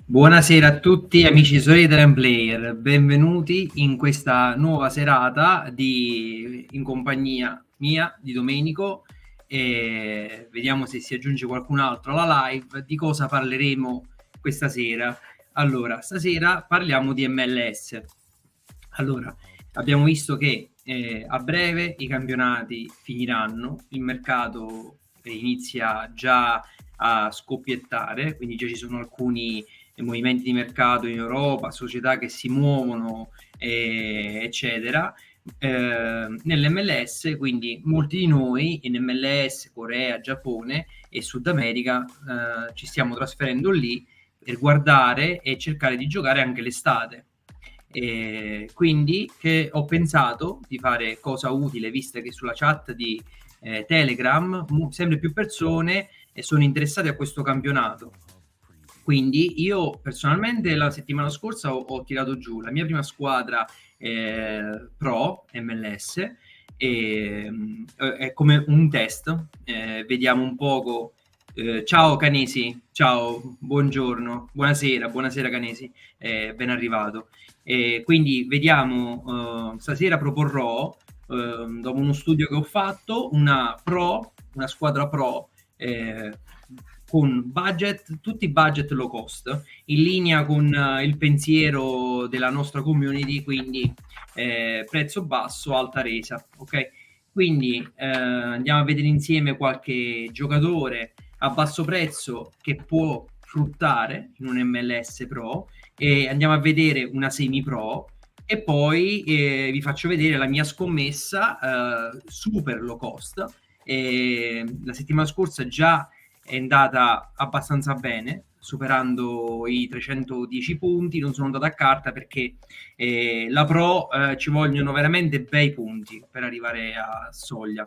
Buonasera a tutti amici Storytime Player, benvenuti in questa nuova serata in compagnia mia, di Domenico, e vediamo se si aggiunge qualcun altro alla live. Di cosa parleremo questa sera? Allora, stasera parliamo di MLS. Allora, abbiamo visto che a breve i campionati finiranno, il mercato inizia già a scoppiettare, quindi già ci sono alcuni movimenti di mercato in Europa, società che si muovono, eccetera. Nell'MLS, quindi molti di noi in MLS, Corea, Giappone e Sud America ci stiamo trasferendo lì per guardare e cercare di giocare anche l'estate. Quindi che ho pensato di fare cosa utile, visto che sulla chat di Telegram sempre più persone sono interessate a questo campionato. Quindi io personalmente la settimana scorsa ho tirato giù la mia prima squadra Pro MLS è come un test, vediamo un poco. Ciao Canesi, ciao, buongiorno, buonasera Canesi, ben arrivato. Quindi vediamo, stasera proporrò, dopo uno studio che ho fatto, una squadra Pro con budget, tutti budget low cost, in linea con il pensiero della nostra community, quindi prezzo basso, alta resa, ok? Quindi andiamo a vedere insieme qualche giocatore a basso prezzo che può fruttare in un MLS Pro, e andiamo a vedere una semi pro, e poi vi faccio vedere la mia scommessa super low cost. La settimana scorsa già è andata abbastanza bene, superando i 310 punti. Non sono andato a carta perché la Pro ci vogliono veramente bei punti per arrivare a soglia.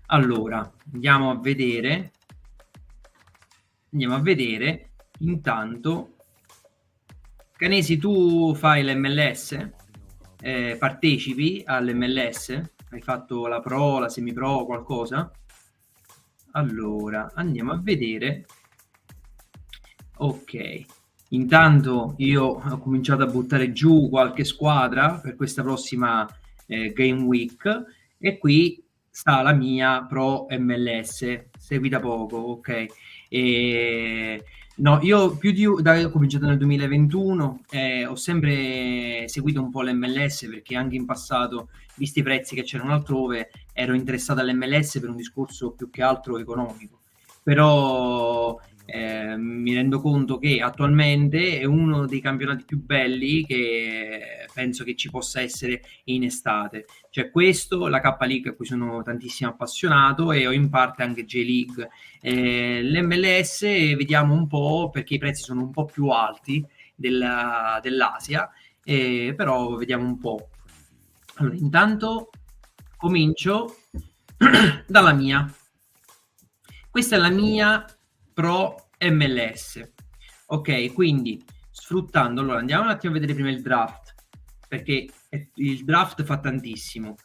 Allora, andiamo a vedere intanto. Canesi, tu fai l'MLS? Partecipi all'MLS? Hai fatto la Pro, la Semi Pro, qualcosa? Allora, andiamo a vedere. Ok, intanto io ho cominciato a buttare giù qualche squadra per questa prossima Game Week, e qui sta la mia Pro MLS, seguita poco, ok? No, io ho cominciato nel 2021, ho sempre seguito un po' l'MLS perché anche in passato, visti i prezzi che c'erano altrove, ero interessato all'MLS per un discorso più che altro economico. Però mi rendo conto che attualmente è uno dei campionati più belli che penso che ci possa essere in estate. C'è questo, la K League a cui sono tantissimo appassionato, e ho in parte anche J League. L'MLS vediamo un po', perché i prezzi sono un po' più alti dell'Asia, però vediamo un po'. Allora, intanto comincio dalla mia. Questa è la mia Pro MLS. Ok, quindi sfruttando, allora andiamo un attimo a vedere prima il draft, perché il draft fa tantissimo.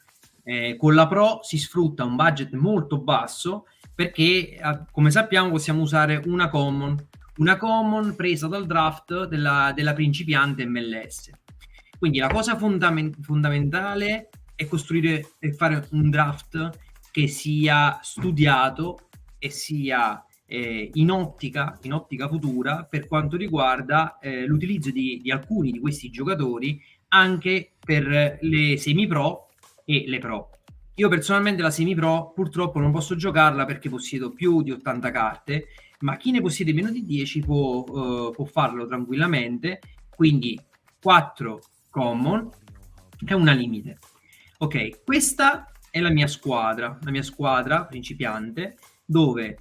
Con la Pro si sfrutta un budget molto basso, perché come sappiamo possiamo usare una common presa dal draft della principiante MLS. Quindi la cosa fondamentale è costruire e fare un draft che sia studiato e sia in ottica futura per quanto riguarda l'utilizzo di alcuni di questi giocatori anche per le semi-pro e le pro. Io personalmente la semi-pro purtroppo non posso giocarla perché possiedo più di 80 carte, ma chi ne possiede meno di 10 può farlo tranquillamente, quindi 4 common e una limite. Ok, questa è la mia squadra principiante, dove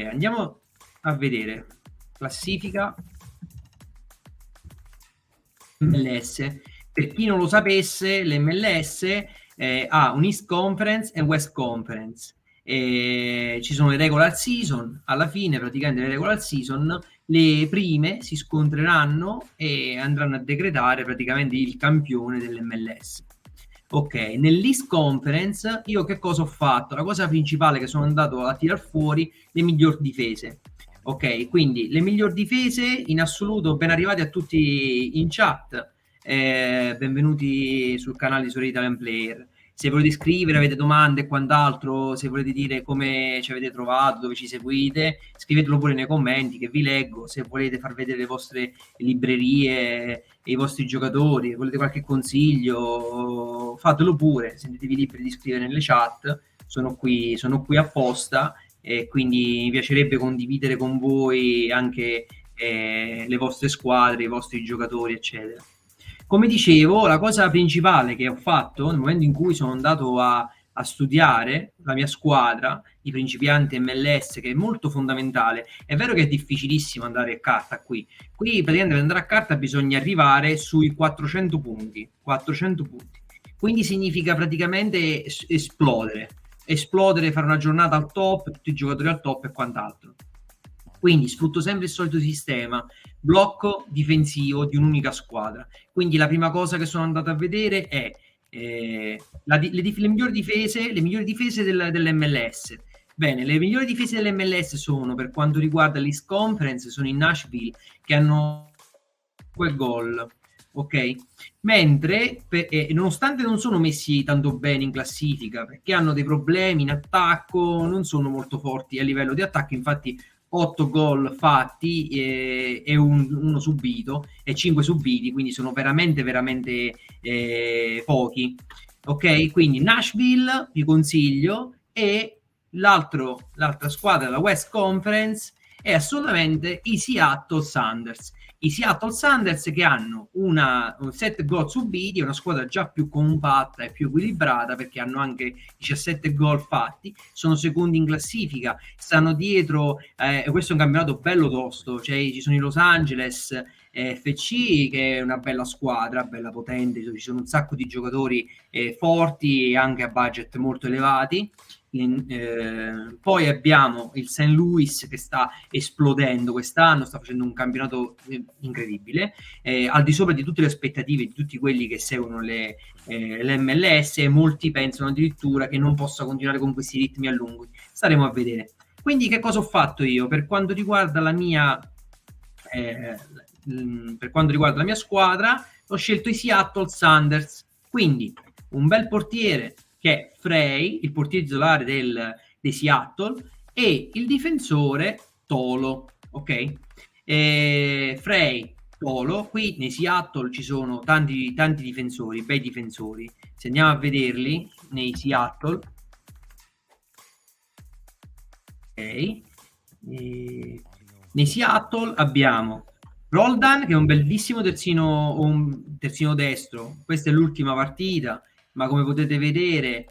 andiamo a vedere classifica MLS. Per chi non lo sapesse, l'MLS ha un East Conference e West Conference. Ci sono le regular season, alla fine praticamente le regular season, le prime si scontreranno e andranno a decretare praticamente il campione dell'MLS. Ok, nell'East Conference io che cosa ho fatto? La cosa principale che sono andato a tirar fuori le migliori difese. Ok, quindi le miglior difese in assoluto, ben arrivati a tutti in chat, benvenuti sul canale di Solo Italian Player. Se volete scrivere, avete domande e quant'altro, se volete dire come ci avete trovato, dove ci seguite, scrivetelo pure nei commenti che vi leggo. Se volete far vedere le vostre librerie e i vostri giocatori, volete qualche consiglio, fatelo pure, sentitevi liberi di scrivere nelle chat, sono qui apposta e quindi mi piacerebbe condividere con voi anche le vostre squadre, i vostri giocatori, eccetera. Come dicevo, la cosa principale che ho fatto nel momento in cui sono andato a studiare la mia squadra, i principianti MLS, che è molto fondamentale. È vero che è difficilissimo andare a carta qui. Qui praticamente per andare a carta bisogna arrivare sui 400 punti. 400 punti. Quindi significa praticamente esplodere, fare una giornata al top, tutti i giocatori al top e quant'altro. Quindi sfrutto sempre il solito sistema, blocco difensivo di un'unica squadra. Quindi la prima cosa che sono andato a vedere è le migliori difese dell'MLS. Bene, le migliori difese dell'MLS sono, per quanto riguarda l'East Conference, sono in Nashville, che hanno 5 gol, ok? Mentre, nonostante non sono messi tanto bene in classifica, perché hanno dei problemi in attacco, non sono molto forti a livello di attacco, infatti 8 gol fatti e uno subito e 5 subiti, quindi sono veramente pochi. Ok, quindi Nashville vi consiglio, e l'altra squadra della West Conference è assolutamente i Seattle Sounders. I Seattle Sounders che hanno un 7 gol subiti, è una squadra già più compatta e più equilibrata perché hanno anche 17 gol fatti, sono secondi in classifica, stanno dietro, questo è un campionato bello tosto, cioè ci sono i Los Angeles FC che è una bella squadra, bella potente, ci sono un sacco di giocatori forti e anche a budget molto elevati. Poi abbiamo il St. Louis che sta esplodendo quest'anno, sta facendo un campionato incredibile, al di sopra di tutte le aspettative di tutti quelli che seguono l'MLS, e molti pensano addirittura che non possa continuare con questi ritmi a lungo. Staremo a vedere. Quindi che cosa ho fatto io? Per quanto riguarda la mia squadra, ho scelto i Seattle Sounders. Quindi un bel portiere che è Frey, il portiere titolare dei Seattle, e il difensore Tolo, ok? Frey, Tolo, qui nei Seattle ci sono tanti difensori, bei difensori. Se andiamo a vederli nei Seattle, ok, nei Seattle abbiamo Roldan, che è un bellissimo terzino destro. Questa è l'ultima partita, ma come potete vedere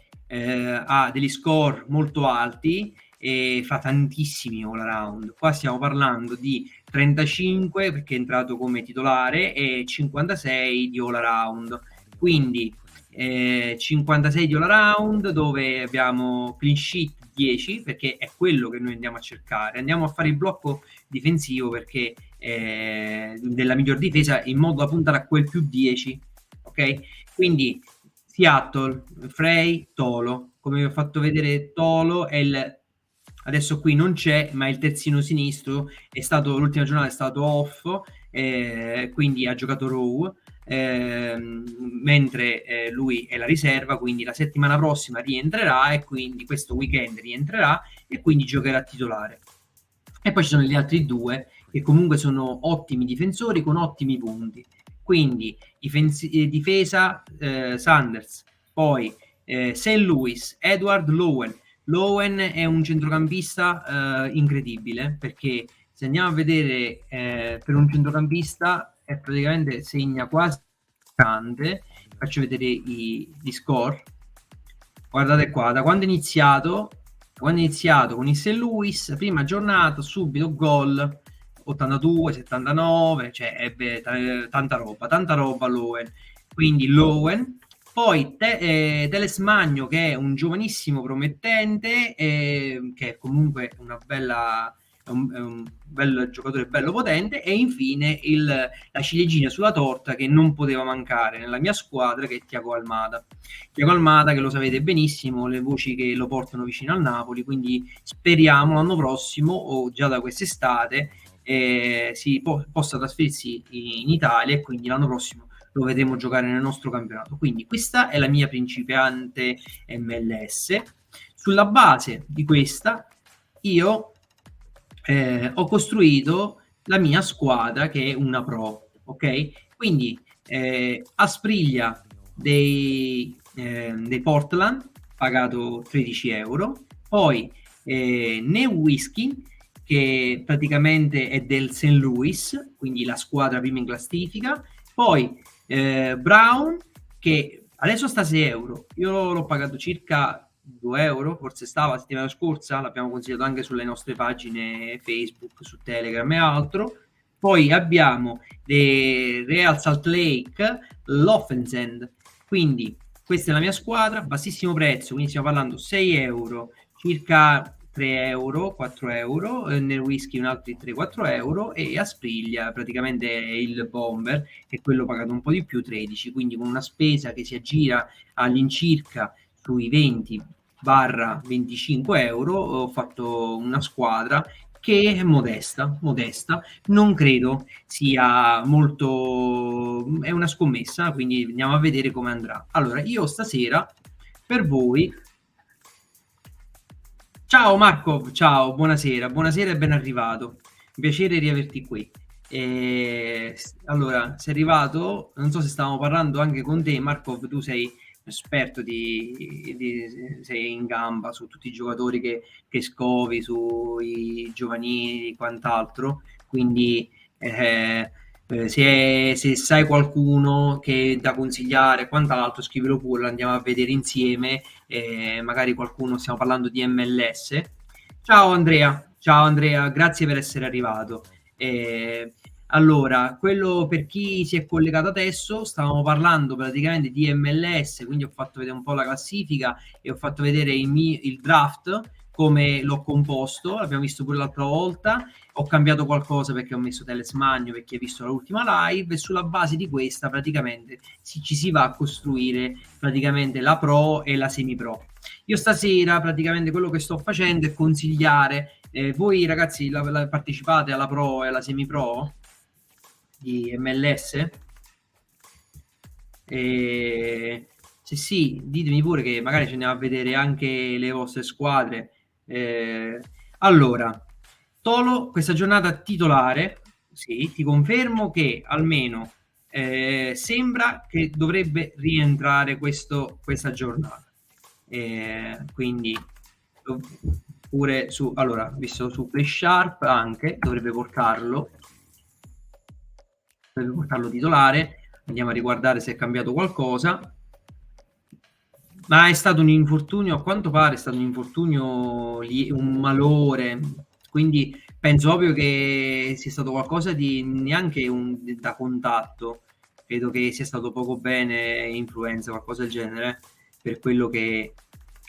ha degli score molto alti e fa tantissimi all around. Qua stiamo parlando di 35 perché è entrato come titolare e 56 di all around. Quindi 56 di all around, dove abbiamo clean sheet 10 perché è quello che noi andiamo a cercare. Andiamo a fare il blocco difensivo perché della miglior difesa, in modo da puntare a quel più 10, ok? Quindi Seattle, Frey, Tolo, come vi ho fatto vedere, Tolo è adesso qui non c'è, ma il terzino sinistro l'ultima giornata è stato off, quindi ha giocato Row, mentre lui è la riserva, quindi la settimana prossima rientrerà e quindi questo weekend rientrerà e quindi giocherà titolare. E poi ci sono gli altri due che comunque sono ottimi difensori con ottimi punti. Quindi difesa Sanders, poi St. Louis, Edward Lowen. Lowen è un centrocampista incredibile, perché se andiamo a vedere per un centrocampista è praticamente segna quasi grande. Faccio vedere gli score. Guardate qua, da quando è iniziato con il St. Louis, prima giornata, subito gol 82, 79, cioè ebbe tanta roba Lowen. Quindi Lowen, poi Teles Magno, che è un giovanissimo promettente, che è comunque una bella è un bel giocatore, bello potente, e infine la ciliegina sulla torta che non poteva mancare nella mia squadra, che è Thiago Almada. Thiago Almada, che lo sapete benissimo, le voci che lo portano vicino al Napoli, quindi speriamo l'anno prossimo o già da quest'estate possa trasferirsi in Italia, e quindi l'anno prossimo lo vedremo giocare nel nostro campionato. Quindi questa è la mia principiante MLS. Sulla base di questa io ho costruito la mia squadra, che è una pro, ok? Quindi Aspriglia dei Portland, pagato 13 euro, poi New Whisky, che praticamente è del St. Louis, quindi la squadra prima in classifica, poi Brown, che adesso sta 6 euro, io l'ho pagato circa 2 euro, forse stava la settimana scorsa, l'abbiamo consigliato anche sulle nostre pagine Facebook, su Telegram e altro. Poi abbiamo The Real Salt Lake, l'Offense, quindi questa è la mia squadra, bassissimo prezzo, quindi stiamo parlando 6 euro, circa 3 euro, 4 euro, nel whisky un altri 3-4 euro, e Aspriglia praticamente è il bomber, che è quello pagato un po' di più, 13, quindi con una spesa che si aggira all'incirca sui 20-25 euro ho fatto una squadra che è modesta, non credo sia molto, è una scommessa, quindi andiamo a vedere come andrà. Allora, io stasera per voi, ciao Marco, ciao, buonasera e ben arrivato, piacere riaverti qui. Allora, sei arrivato, non so se stavamo parlando anche con te, Marco, tu sei esperto sei in gamba su tutti i giocatori che scovi, sui giovanili e quant'altro, quindi se sai qualcuno che da consigliare, quant'altro, scrivilo pure, lo andiamo a vedere insieme, magari qualcuno, stiamo parlando di MLS. Ciao Andrea, grazie per essere arrivato. Allora, quello per chi si è collegato adesso, stavamo parlando praticamente di MLS, quindi ho fatto vedere un po' la classifica e ho fatto vedere il draft, come l'ho composto, l'abbiamo visto pure l'altra volta, ho cambiato qualcosa perché ho messo Teles Magno, perché hai visto l'ultima live, e sulla base di questa praticamente ci si va a costruire praticamente la pro e la semi pro. Io stasera praticamente quello che sto facendo è consigliare, voi ragazzi partecipate alla pro e alla semi pro di MLS? Se sì, ditemi pure che magari ci andiamo a vedere anche le vostre squadre. Allora, Tolo, questa giornata titolare, sì, ti confermo che almeno sembra che dovrebbe rientrare questa giornata. Quindi pure su, allora, visto su Play Sharp anche, dovrebbe portarlo titolare. Andiamo a riguardare se è cambiato qualcosa, ma è stato un infortunio, a quanto pare è stato un infortunio, un malore, quindi penso proprio che sia stato qualcosa di neanche da contatto, credo che sia stato poco bene, influenza, qualcosa del genere, per quello che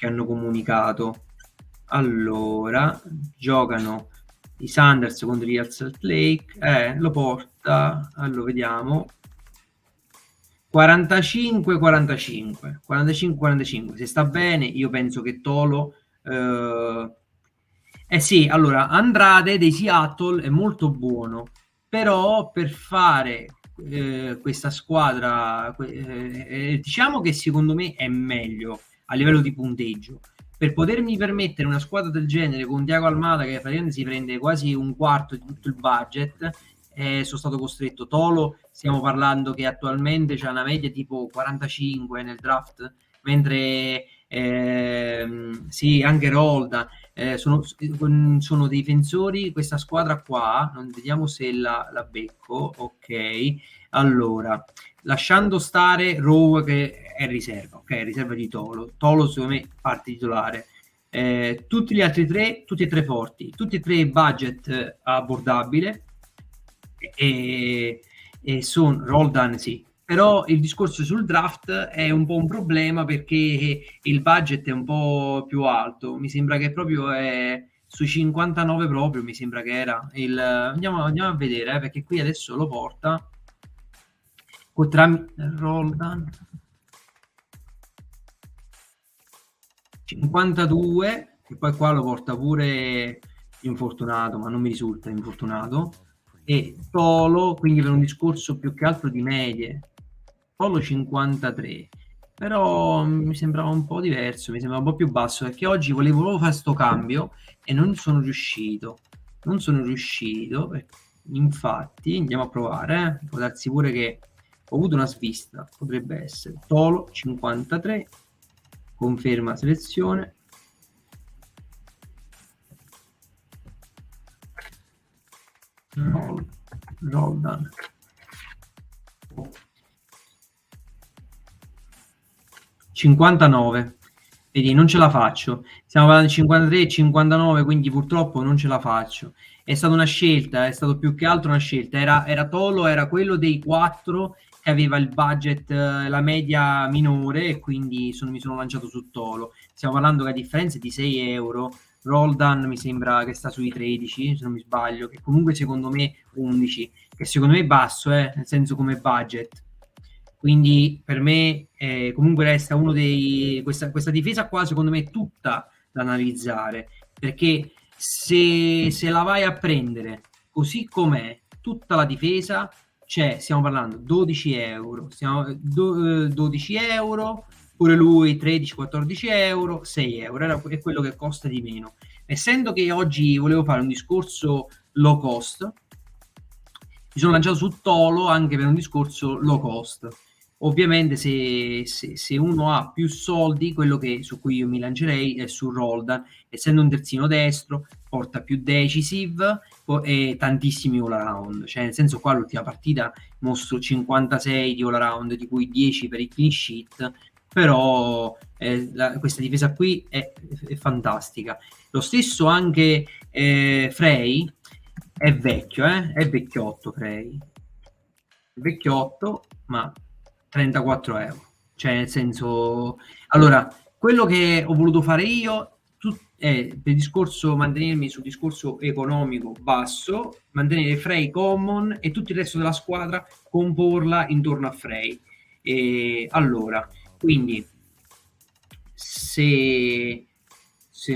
hanno comunicato. Allora, giocano i Sanders contro gli Salt Lake, lo porta, allora vediamo, 45-45, se sta bene io penso che Tolo sì, allora Andrade dei Seattle è molto buono, però per fare questa squadra diciamo che secondo me è meglio a livello di punteggio. Per potermi permettere una squadra del genere con Thiago Almada, che praticamente si prende quasi un quarto di tutto il budget, sono stato costretto. Tolo, stiamo parlando che attualmente c'è una media tipo 45 nel draft, mentre sì, anche Rolda sono difensori. Questa squadra qua, non vediamo se la becco, ok. Allora, lasciando stare Rowe che è riserva, ok, riserva di Tolo secondo me parte titolare. Tutti gli altri tre, tutti e tre forti, tutti e tre budget abbordabile, e sono Roldan, sì, però il discorso sul draft è un po' un problema perché il budget è un po' più alto, mi sembra che proprio sui 59 proprio mi sembra che era il... Andiamo a vedere, perché qui adesso lo porta Roldan 52, e poi qua lo porta pure infortunato, ma non mi risulta infortunato, e Tolo, quindi per un discorso più che altro di medie, Tolo 53, però mi sembrava un po' diverso, mi sembrava un po' più basso, perché oggi volevo fare sto cambio e non sono riuscito, infatti andiamo a provare, può darsi pure che ho avuto una svista, potrebbe essere Tolo 53, conferma selezione, Roldan 59, vedi, non ce la faccio, stiamo parlando di 53 e 59, quindi purtroppo non ce la faccio. È stata una scelta, è stato più che altro una scelta, era Tolo, era quello dei 4 che aveva il budget, la media minore, e quindi mi sono lanciato su Tolo. Stiamo parlando che a differenza di 6 euro, Roldan mi sembra che sta sui 13, se non mi sbaglio, che comunque secondo me 11, che secondo me è basso, nel senso come budget. Quindi per me comunque resta uno dei... Questa difesa qua secondo me è tutta da analizzare, perché se la vai a prendere così com'è, tutta la difesa, stiamo parlando 12 euro, 12 euro, pure lui 13-14 euro, 6 euro, è quello che costa di meno. Essendo che oggi volevo fare un discorso low cost, mi sono lanciato su Tolo anche per un discorso low cost. Ovviamente se uno ha più soldi, quello su cui io mi lancerei è su Roldan, essendo un terzino destro, porta più decisive e tantissimi all around, cioè nel senso qua l'ultima partita mostro 56 di all around, di cui 10 per i clean sheet, però questa difesa qui è fantastica. Lo stesso anche Frey, è vecchio, è vecchiotto Frey, vecchiotto, ma 34 euro, cioè nel senso, allora quello che ho voluto fare io è per discorso mantenermi sul discorso economico basso, mantenere Frey common e tutto il resto della squadra comporla intorno a Frey. E allora, quindi se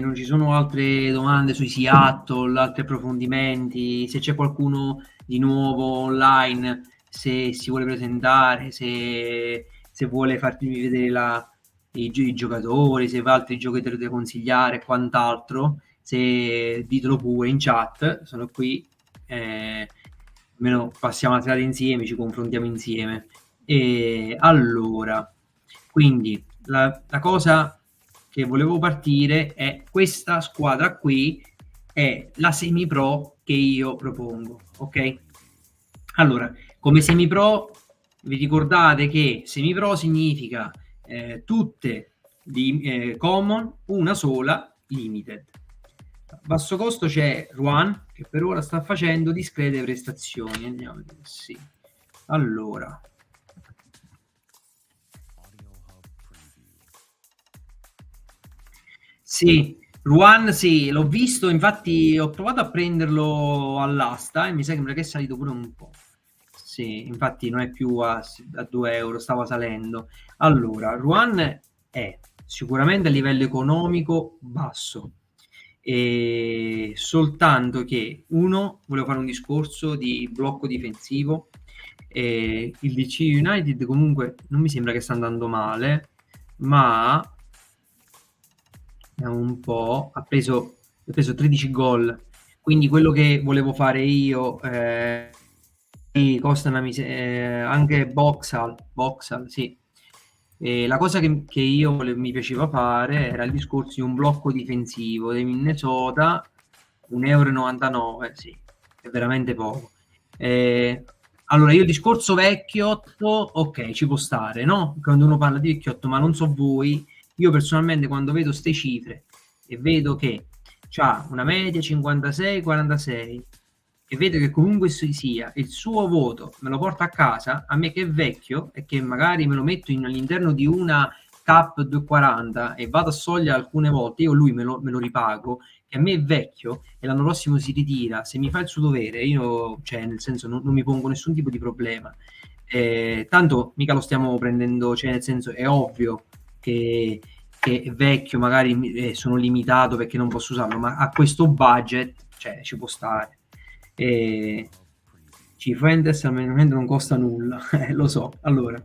non ci sono altre domande sui Seattle, altri approfondimenti, se c'è qualcuno di nuovo online, se si vuole presentare, se vuole farmi vedere i giocatori, se va altri giocatori da consigliare, quant'altro, se ditelo pure in chat, sono qui, almeno passiamo la serata insieme, ci confrontiamo insieme. E allora, quindi la cosa che volevo partire è questa squadra qui, è la semi-pro che io propongo, ok? Allora, come semi-pro vi ricordate che semi-pro significa tutte di common, una sola limited. A basso costo c'è Ruan, che per ora sta facendo discrete prestazioni. Andiamo a vedere, sì. Allora, sì, Ruan sì, l'ho visto, infatti ho provato a prenderlo all'asta e mi sembra che è salito pure un po'. Sì, infatti non è più a 2 euro, stava salendo. Allora, Ruan è sicuramente a livello economico basso, e soltanto che uno, volevo fare un discorso di blocco difensivo, e il DC United comunque non mi sembra che sta andando male, ma un po', ha preso 13 gol, quindi quello che volevo fare io, costa anche Boxall, sì. E la cosa che io mi piaceva fare era il discorso di un blocco difensivo dei Minnesota, 1,99 euro, sì, è veramente poco. Allora, io il discorso vecchiotto, ok, ci può stare, no? Quando uno parla di vecchiotto, ma non so voi, io personalmente quando vedo ste cifre e vedo che c'ha una media 56-46 e vedo che comunque sia il suo voto me lo porta a casa, a me che è vecchio e che magari me lo metto all'interno di una Cap 240 e vado a soglia alcune volte, io lui me lo ripago, che a me è vecchio e l'anno prossimo si ritira, se mi fa il suo dovere, io, cioè, nel senso, non mi pongo nessun tipo di problema. Tanto mica lo stiamo prendendo, cioè, nel senso, è ovvio che è vecchio, magari sono limitato perché non posso usarlo, ma a questo budget, cioè, ci può stare. Cifuentes almeno non costa nulla, lo so. Allora,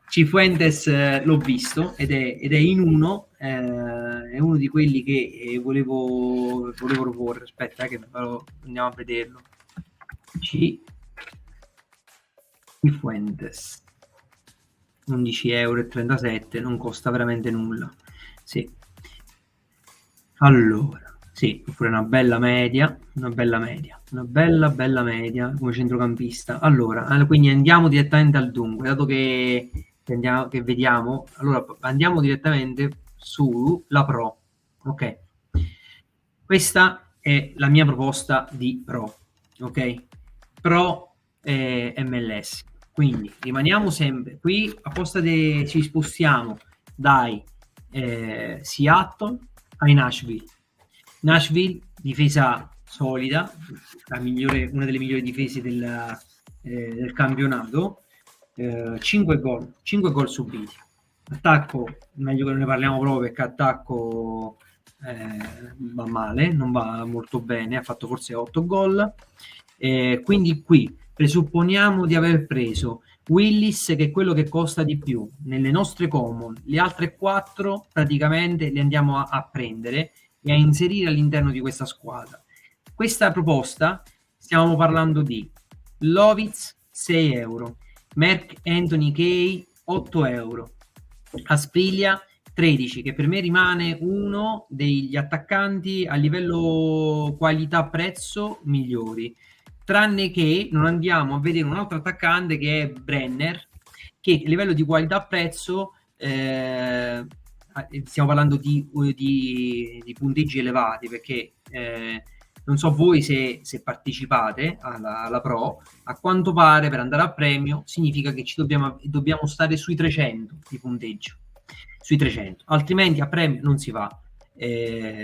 Cifuentes l'ho visto ed è in uno, è uno di quelli che volevo proporre. Aspetta, che andiamo a vederlo. Cifuentes 11,37 €, non costa veramente nulla. Sì. Allora, sì, oppure una bella media come centrocampista. Allora, quindi andiamo direttamente al dunque, dato che vediamo, allora andiamo direttamente sulla Pro, ok? Questa è la mia proposta di Pro, ok? Pro MLS. Quindi rimaniamo sempre qui, ci spostiamo dai Seattle ai Nashville. Nashville, difesa solida, una delle migliori difese del campionato, 5 gol subiti. Attacco, meglio che non ne parliamo proprio perché attacco va male, non va molto bene, ha fatto forse 8 gol. Quindi qui presupponiamo di aver preso Willis, che è quello che costa di più nelle nostre common, le altre 4 praticamente le andiamo a prendere e a inserire all'interno di questa squadra. Questa proposta, stiamo parlando di Lovitz 6 €, Mark Anthony Kay 8 €, Aspriglia 13, che per me rimane uno degli attaccanti a livello qualità-prezzo migliori, tranne che non andiamo a vedere un altro attaccante che è Brenner, che a livello di qualità-prezzo stiamo parlando di punteggi elevati, perché non so voi se partecipate alla Pro, a quanto pare per andare a premio significa che dobbiamo stare sui 300 di punteggio, sui 300, altrimenti a premio non si va.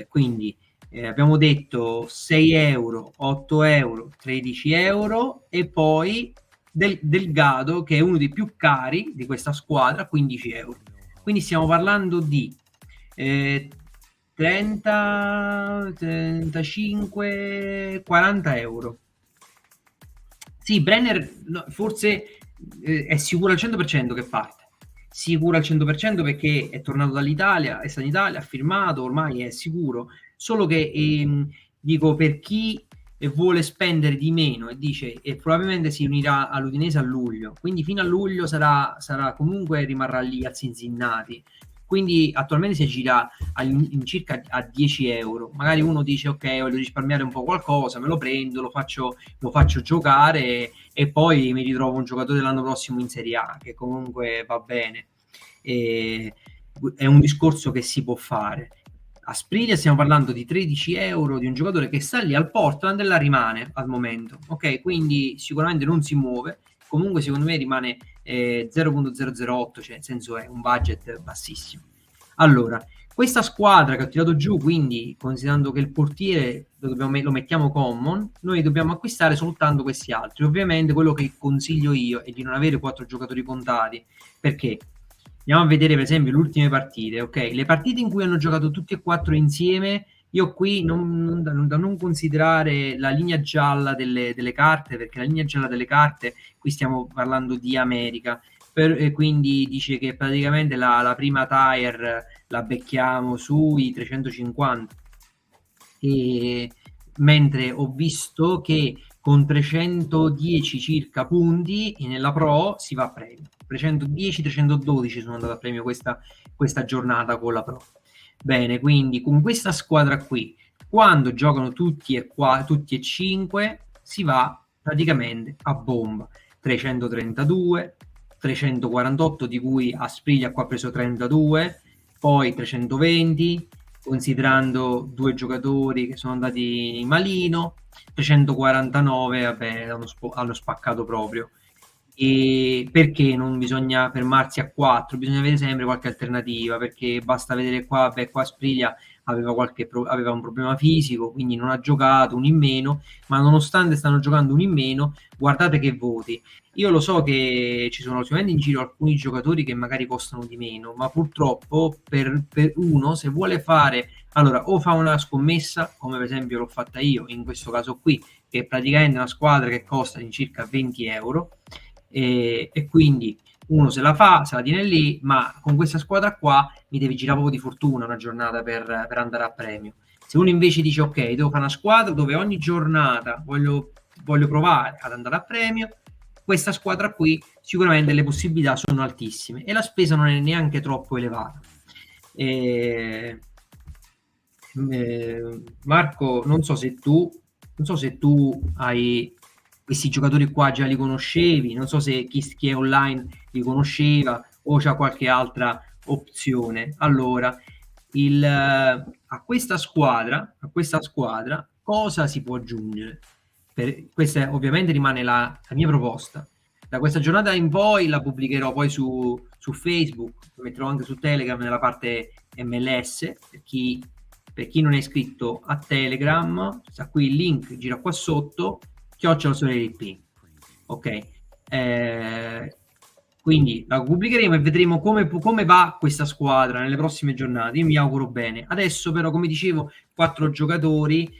Quindi abbiamo detto 6 €, 8 €, 13 € e poi Delgado, che è uno dei più cari di questa squadra, 15 €. Quindi stiamo parlando di 30, 35, 40 €. Sì, Brenner forse è sicuro al 100% che parte. Sicuro al 100% perché è tornato dall'Italia, è stato in Italia, ha firmato, ormai è sicuro. Solo che dico, per chi vuole spendere di meno e dice probabilmente si unirà all'Udinese a luglio, quindi fino a luglio comunque rimarrà lì a Cincinnati. Quindi attualmente si gira in circa a 10 €. Magari uno dice ok, voglio risparmiare un po' qualcosa, me lo prendo, lo faccio giocare e poi mi ritrovo un giocatore dell'anno prossimo in Serie A, che comunque va bene. È un discorso che si può fare. A Sprilia stiamo parlando di 13 € di un giocatore che sta lì al Portland e la rimane al momento, ok? Quindi sicuramente non si muove, comunque secondo me rimane 0.008, cioè nel senso è un budget bassissimo. Allora, questa squadra che ho tirato giù, quindi considerando che il portiere lo mettiamo common, noi dobbiamo acquistare soltanto questi altri. Ovviamente quello che consiglio io è di non avere 4 giocatori contati, perché andiamo a vedere per esempio le ultime partite, ok? Le partite in cui hanno giocato tutti e 4 insieme, io qui da non considerare la linea gialla delle carte, perché la linea gialla delle carte, qui stiamo parlando di America, quindi dice che praticamente la prima tire la becchiamo sui 350, mentre ho visto che con 310 circa punti nella Pro si va a premio. 310-312 sono andato a premio questa giornata con la Pro. Bene, quindi con questa squadra qui, quando giocano tutti e 5, si va praticamente a bomba. 332, 348, di cui Aspriglia qua ha preso 32, poi 320, considerando 2 giocatori che sono andati malino, 349, vabbè, hanno spaccato proprio. E perché non bisogna fermarsi a 4? Bisogna avere sempre qualche alternativa, perché basta vedere qua, beh, qua Spriglia aveva un problema fisico, quindi non ha giocato, un in meno, ma nonostante stanno giocando un in meno, guardate che voti. Io lo so che ci sono ultimamente in giro alcuni giocatori che magari costano di meno, ma purtroppo per uno, se vuole fare, allora, o fa una scommessa, come per esempio l'ho fatta io in questo caso qui, che è praticamente una squadra che costa in circa 20 euro, e quindi uno se la fa, se la tiene lì, ma con questa squadra qua mi devi girare proprio di fortuna una giornata per andare a premio. Se uno invece dice ok, devo fare una squadra dove ogni giornata voglio provare ad andare a premio, questa squadra qui sicuramente le possibilità sono altissime e la spesa non è neanche troppo elevata. E, Marco, non so se tu hai questi giocatori qua già li conoscevi, non so se chi è online li conosceva o c'è qualche altra opzione. Allora, a questa squadra cosa si può aggiungere? Questa ovviamente rimane la mia proposta. Da questa giornata in poi la pubblicherò poi su Facebook, lo metterò anche su Telegram nella parte MLS per chi non è iscritto a Telegram, sta qui il link, gira qua sotto, @P. Ok, quindi la pubblicheremo e vedremo come va questa squadra nelle prossime giornate. Io mi auguro bene. Adesso, però, come dicevo, 4 giocatori.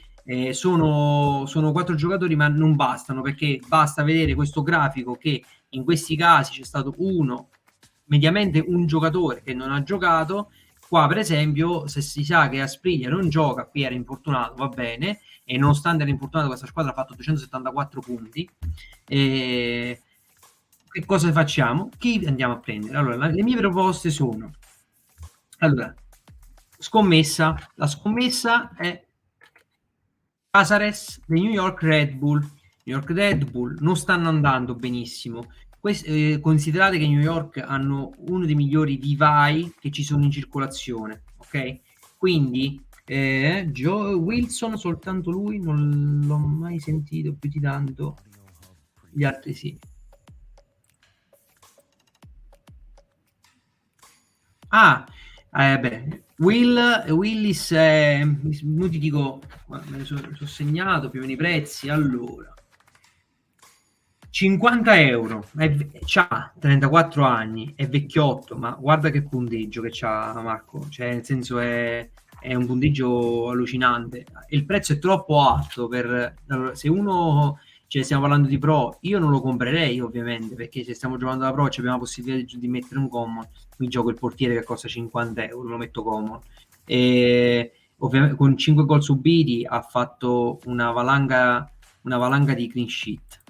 Sono 4 giocatori, ma non bastano perché basta vedere questo grafico che in questi casi c'è stato mediamente un giocatore che non ha giocato. Qua, per esempio, se si sa che Aspriglia non gioca, qui era infortunato, va bene, e nonostante era infortunato, questa squadra ha fatto 274 punti. E che cosa facciamo? Chi andiamo a prendere? Allora, le mie proposte sono: allora, scommessa. La scommessa è Casares dei New York Red Bull. New York Red Bull non stanno andando benissimo. Considerate che New York hanno uno dei migliori vivai che ci sono in circolazione, ok? Quindi Joe Wilson, soltanto lui, non l'ho mai sentito più di tanto. Gli altri sì. Beh, Willis, non ti dico, me ne sono segnato più o meno i prezzi. Allora, 50 euro, c'ha 34 anni, è vecchiotto, ma guarda che punteggio che c'ha Marco, cioè nel senso è un punteggio allucinante. Il prezzo è troppo alto allora, se uno, cioè stiamo parlando di pro, io non lo comprerei ovviamente, perché se stiamo giocando da pro abbiamo la possibilità di mettere un common, qui gioco il portiere che costa 50 euro, lo metto common. E ovviamente con 5 gol subiti ha fatto una valanga di clean sheet.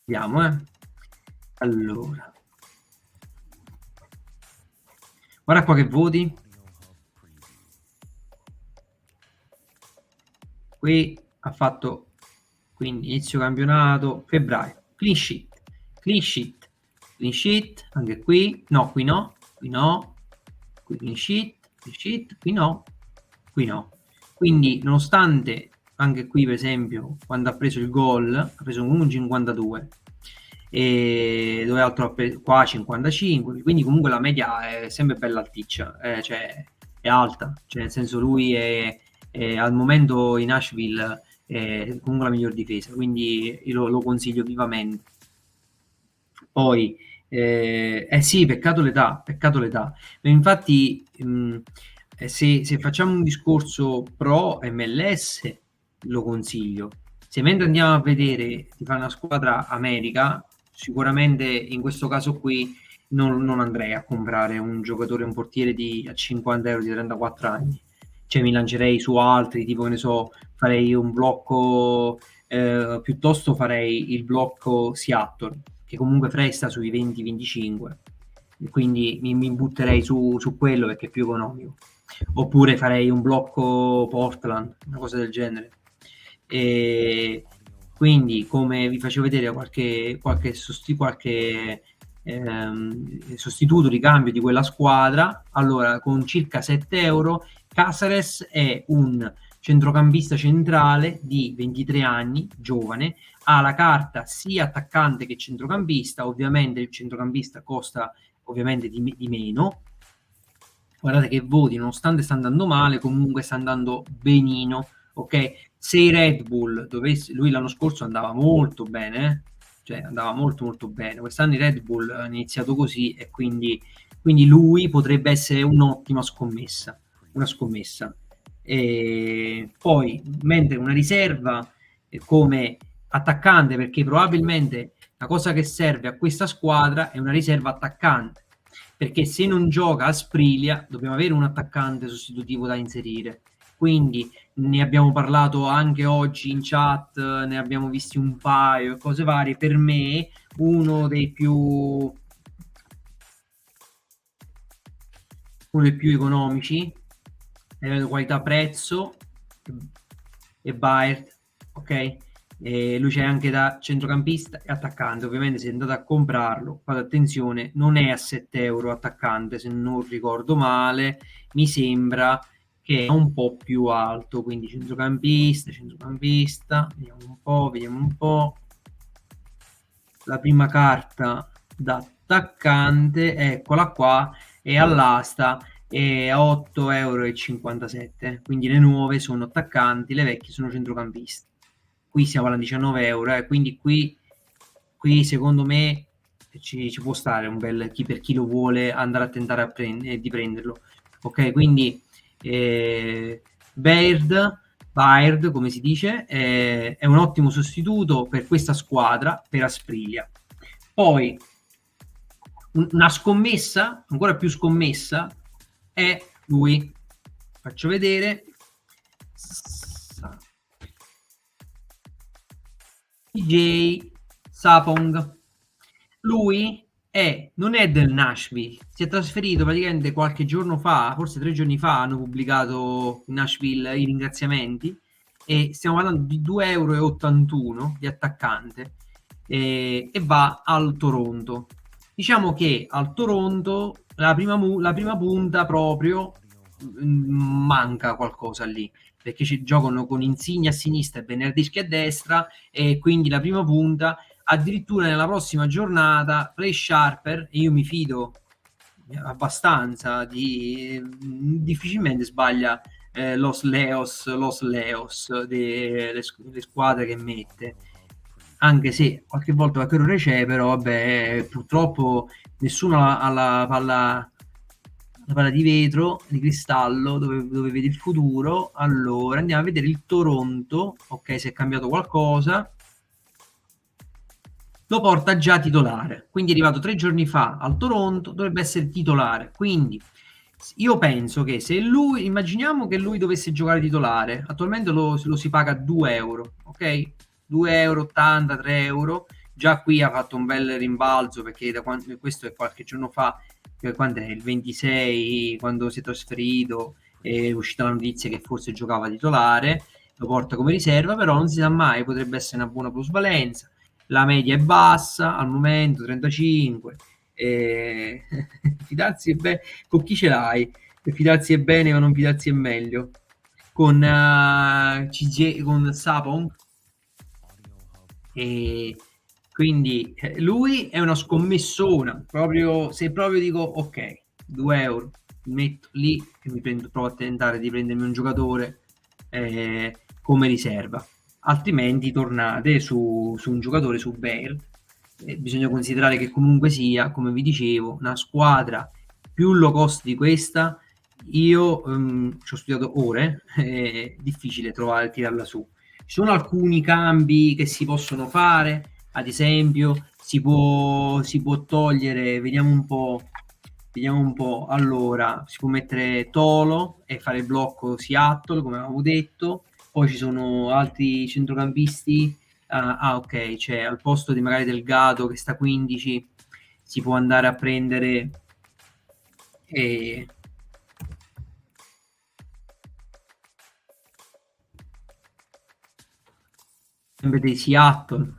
Vediamo, allora, guarda qua che voti. Qui ha fatto quindi inizio campionato febbraio, clean sheet, anche qui no, qui clean sheet, qui no. Quindi nonostante anche qui per esempio quando ha preso il gol ha preso un 52 e dove altro qua 55, quindi comunque la media è sempre bella alticcia, cioè è alta, cioè nel senso lui è al momento in Nashville è comunque la miglior difesa, quindi io lo consiglio vivamente. Poi sì, peccato l'età. Infatti se facciamo un discorso pro MLS lo consiglio. Se mentre andiamo a vedere di fare una squadra America, sicuramente in questo caso qui non andrei a comprare un giocatore, un portiere a 50 euro di 34 anni. Cioè mi lancerei su altri, tipo che ne so, farei un blocco, piuttosto farei il blocco Seattle, che comunque fresta sui 20-25, quindi mi butterei su quello perché è più economico. Oppure farei un blocco Portland, una cosa del genere. E quindi, come vi facevo vedere qualche sostituto di cambio di quella squadra. Allora, con circa 7 euro, Caceres è un centrocampista centrale di 23 anni, giovane, ha la carta sia attaccante che centrocampista. Ovviamente il centrocampista costa ovviamente di meno. Guardate che voti, nonostante sta andando male, comunque sta andando benino, ok? Se i Red Bull dovesse, lui l'anno scorso andava molto bene, cioè andava molto molto bene. Quest'anno i Red Bull hanno iniziato così e quindi lui potrebbe essere un'ottima scommessa, una scommessa. E poi, mentre una riserva come attaccante, perché probabilmente la cosa che serve a questa squadra è una riserva attaccante, perché se non gioca a Sprilia dobbiamo avere un attaccante sostitutivo da inserire. Quindi ne abbiamo parlato anche oggi in chat, ne abbiamo visti un paio e cose varie. Per me uno dei più economici, qualità-prezzo, e Bayer, ok? E lui c'è anche da centrocampista e attaccante. Ovviamente se andate a comprarlo, fate attenzione, non è a 7 euro attaccante, se non ricordo male, mi sembra che è un po' più alto, quindi centrocampista, vediamo un po'. La prima carta da attaccante, eccola qua, è all'asta e a 8,57 euro. Quindi le nuove sono attaccanti, le vecchie sono centrocampisti. Qui siamo alla 19 euro, quindi qui secondo me ci può stare un bel chi per chi lo vuole andare a tentare di prenderlo. Ok, quindi Baird, come si dice, è un ottimo sostituto per questa squadra, per Aspriglia. Poi una scommessa, ancora più scommessa, è lui. Faccio vedere. DJ Sapong. Lui non è del Nashville, si è trasferito praticamente qualche giorno fa, forse 3 giorni fa hanno pubblicato in Nashville i ringraziamenti e stiamo parlando di 2,81 euro di attaccante e va al Toronto. Diciamo che al Toronto la prima punta proprio manca qualcosa lì, perché ci giocano con Insigne a sinistra e Bernardeschi a destra e quindi la prima punta addirittura nella prossima giornata Play Sharper, e io mi fido abbastanza difficilmente sbaglia Los Leos le squadre che mette, anche se qualche volta qualche errore c'è, però vabbè, purtroppo nessuno ha la palla di vetro, di cristallo, dove vedi il futuro. Allora andiamo a vedere il Toronto, ok, se è cambiato qualcosa. Lo porta già titolare, quindi è arrivato 3 giorni fa al Toronto, dovrebbe essere titolare. Quindi io penso che se lui, immaginiamo che lui dovesse giocare titolare, attualmente lo si paga 2 euro, ok? 2 euro, 80, 3 euro. Già qui ha fatto un bel rimbalzo perché questo è qualche giorno fa, quando è il 26, quando si è trasferito, è uscita la notizia che forse giocava titolare, lo porta come riserva, però non si sa mai, potrebbe essere una buona plusvalenza. La media è bassa al momento, 35. E... fidarsi è bene. Con chi ce l'hai? Fidarsi è bene o non fidarsi è meglio? Con con Sapong. E quindi lui è una scommessona. Proprio, se proprio dico ok, 2 euro, mi metto lì e provo a tentare di prendermi un giocatore come riserva. Altrimenti tornate su un giocatore, su Baird. Bisogna considerare che comunque sia, come vi dicevo, una squadra più low cost di questa. Io ci ho studiato ore, è difficile tirarla su. Ci sono alcuni cambi che si possono fare, ad esempio si può togliere, vediamo un po', allora si può mettere Tolo e fare il blocco Seattle, come avevamo detto. Poi ci sono altri centrocampisti, ok, cioè al posto di magari Delgado che sta 15 si può andare a prendere sempre dei Seattle,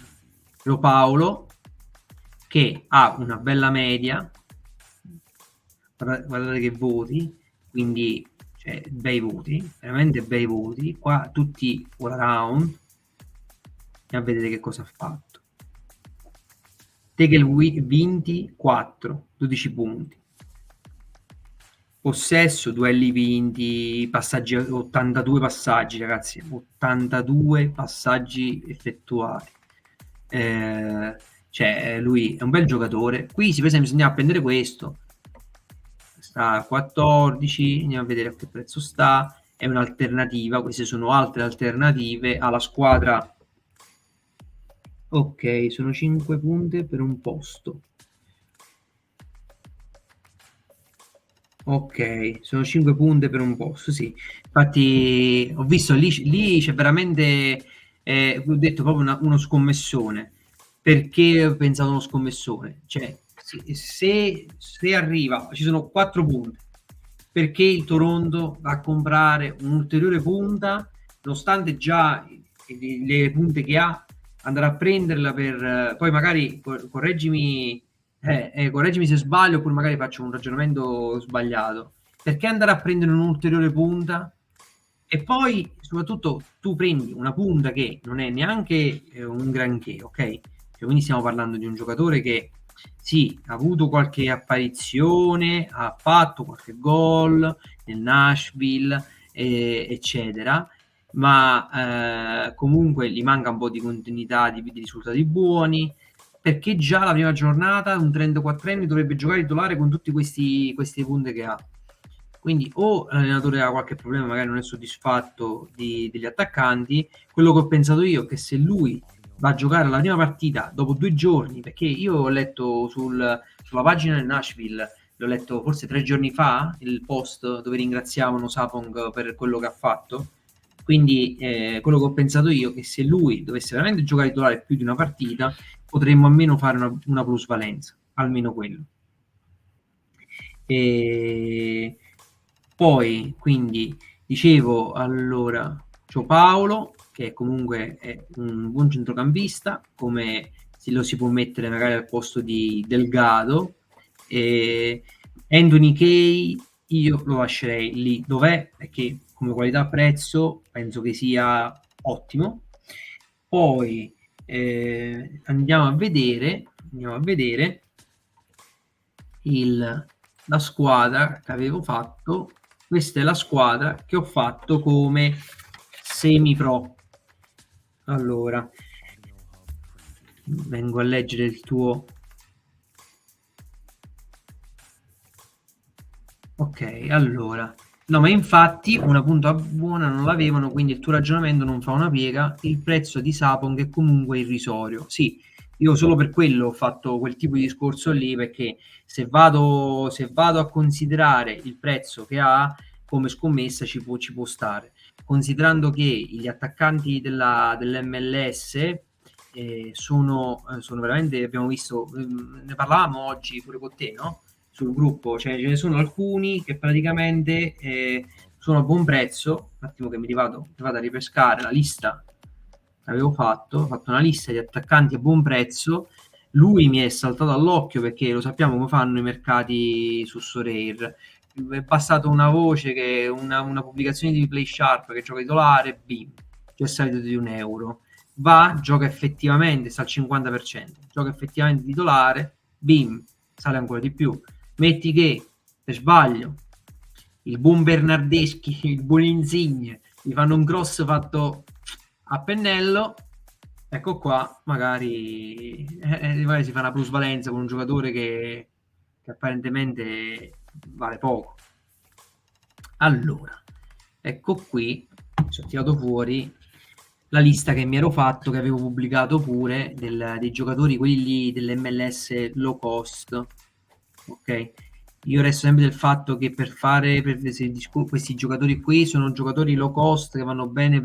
Paolo, che ha una bella media, guardate che voti, quindi cioè, bei voti, veramente bei voti, qua tutti all around, e a vedere che cosa ha fatto. Tackle vinti 4, 12 punti. Possesso, duelli vinti, passaggi, 82 passaggi, ragazzi, 82 passaggi effettuati. Cioè, lui è un bel giocatore. Qui, per esempio, andiamo a prendere questo, sta a 14, andiamo a vedere a che prezzo sta, è un'alternativa, queste sono altre alternative alla squadra. Ok, sono 5 punti per un posto. Ok, sono 5 punti per un posto, sì. Infatti ho visto lì c'è veramente, ho detto proprio uno scommessone. Perché ho pensato uno scommessone? Cioè, se arriva, ci sono 4 punti, perché il Toronto va a comprare un'ulteriore punta, nonostante già le punte che ha, andrà a prenderla per... poi magari, correggimi se sbaglio, oppure magari faccio un ragionamento sbagliato. Perché andare a prendere un'ulteriore punta? E poi, soprattutto, tu prendi una punta che non è neanche un granché, ok? Cioè, quindi stiamo parlando di un giocatore che sì, ha avuto qualche apparizione, ha fatto qualche gol nel Nashville, eccetera, ma comunque gli manca un po' di continuità, di risultati buoni, perché già la prima giornata un 34enne dovrebbe giocare titolare con tutti questi punti che ha. Quindi o l'allenatore ha qualche problema, magari non è soddisfatto degli attaccanti. Quello che ho pensato io è che se lui va a giocare la prima partita dopo 2 giorni, perché io ho letto sulla pagina del Nashville, l'ho letto forse 3 giorni fa, il post dove ringraziavano Sapong per quello che ha fatto. Quindi quello che ho pensato io è che se lui dovesse veramente giocare titolare più di una partita, potremmo almeno fare una plusvalenza, almeno quello. E poi, quindi, dicevo, allora, c'ho Paolo, che comunque è un buon centrocampista, come se lo si può mettere magari al posto di Delgado. E Anthony Kay, io lo lascerei lì dov'è, perché come qualità-prezzo penso che sia ottimo. Poi andiamo a vedere la squadra che avevo fatto. Questa è la squadra che ho fatto come semi-pro. Allora, vengo a leggere il tuo. Ok, allora. No, ma infatti una punta buona non l'avevano, quindi il tuo ragionamento non fa una piega. Il prezzo di Sapong è comunque irrisorio. Sì, io solo per quello ho fatto quel tipo di discorso lì, perché se vado a considerare il prezzo che ha come scommessa ci può stare. Considerando che gli attaccanti dell'MLS sono veramente, abbiamo visto, ne parlavamo oggi pure con te, no? Sul gruppo, cioè ce ne sono alcuni che praticamente sono a buon prezzo. Un attimo che mi vado a ripescare la lista che avevo fatto. Ho fatto una lista di attaccanti a buon prezzo. Lui mi è saltato all'occhio perché lo sappiamo come fanno i mercati su Sorare. È passata una voce, che una pubblicazione di Play Sharp che gioca titolare, bim, già è salito di €1. Va, gioca effettivamente, sta al 50%, gioca effettivamente titolare, bim, sale ancora di più. Metti che per sbaglio il buon Bernardeschi, il buon Insigne gli fanno un cross fatto a pennello, ecco qua, magari si fa una plusvalenza con un giocatore che apparentemente vale poco. Allora, ecco qui, ci ho tirato fuori la lista che mi ero fatto, che avevo pubblicato pure, dei giocatori, quelli lì dell'MLS low cost. Ok, io resto sempre del fatto che questi giocatori qui sono giocatori low cost che vanno bene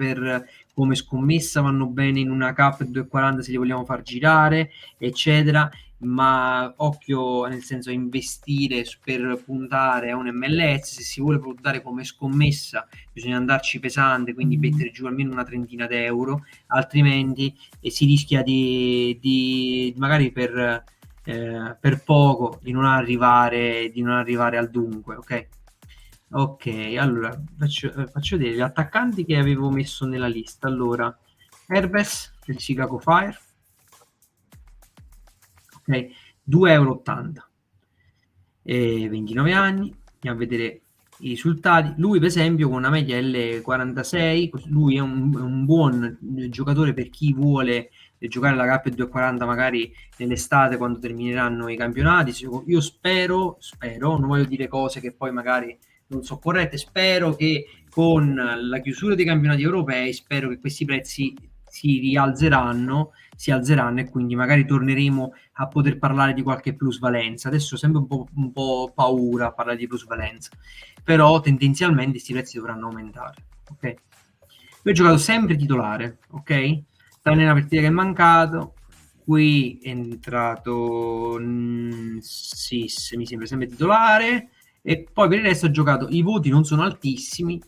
come scommessa, vanno bene in una cap 2,40 se li vogliamo far girare, eccetera. Ma occhio, nel senso, investire per puntare a un MLS. Se si vuole puntare come scommessa bisogna andarci pesante, quindi mettere giù almeno una trentina d'euro, altrimenti si rischia di magari per poco di non arrivare al dunque, ok? Ok, allora faccio vedere gli attaccanti che avevo messo nella lista. Allora, Herbes del Chicago Fire, ok, 2,80 euro, 29 anni, andiamo a vedere i risultati. Lui per esempio con una media L46, lui è un buon giocatore per chi vuole giocare la K240 magari nell'estate quando termineranno i campionati. Io spero, non voglio dire cose che poi magari non sono corrette, spero che con la chiusura dei campionati europei, spero che questi prezzi si alzeranno e quindi magari torneremo a poter parlare di qualche plusvalenza. Adesso sembra un po' paura a parlare di plusvalenza, però tendenzialmente questi prezzi dovranno aumentare. Ok? Io ho giocato sempre titolare, ok? Tranne una partita che è mancato. Qui è entrato sì, mi sembra sempre titolare. E poi per il resto ho giocato. I voti non sono altissimi.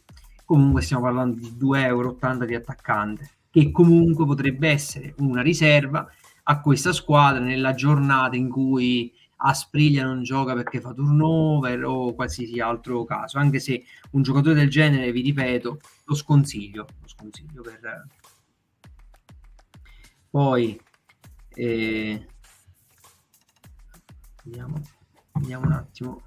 Comunque stiamo parlando di 2,80 € di attaccante, che comunque potrebbe essere una riserva a questa squadra nella giornata in cui Aspriglia non gioca perché fa turnover o qualsiasi altro caso, anche se un giocatore del genere, vi ripeto, lo sconsiglio per... Poi vediamo un attimo.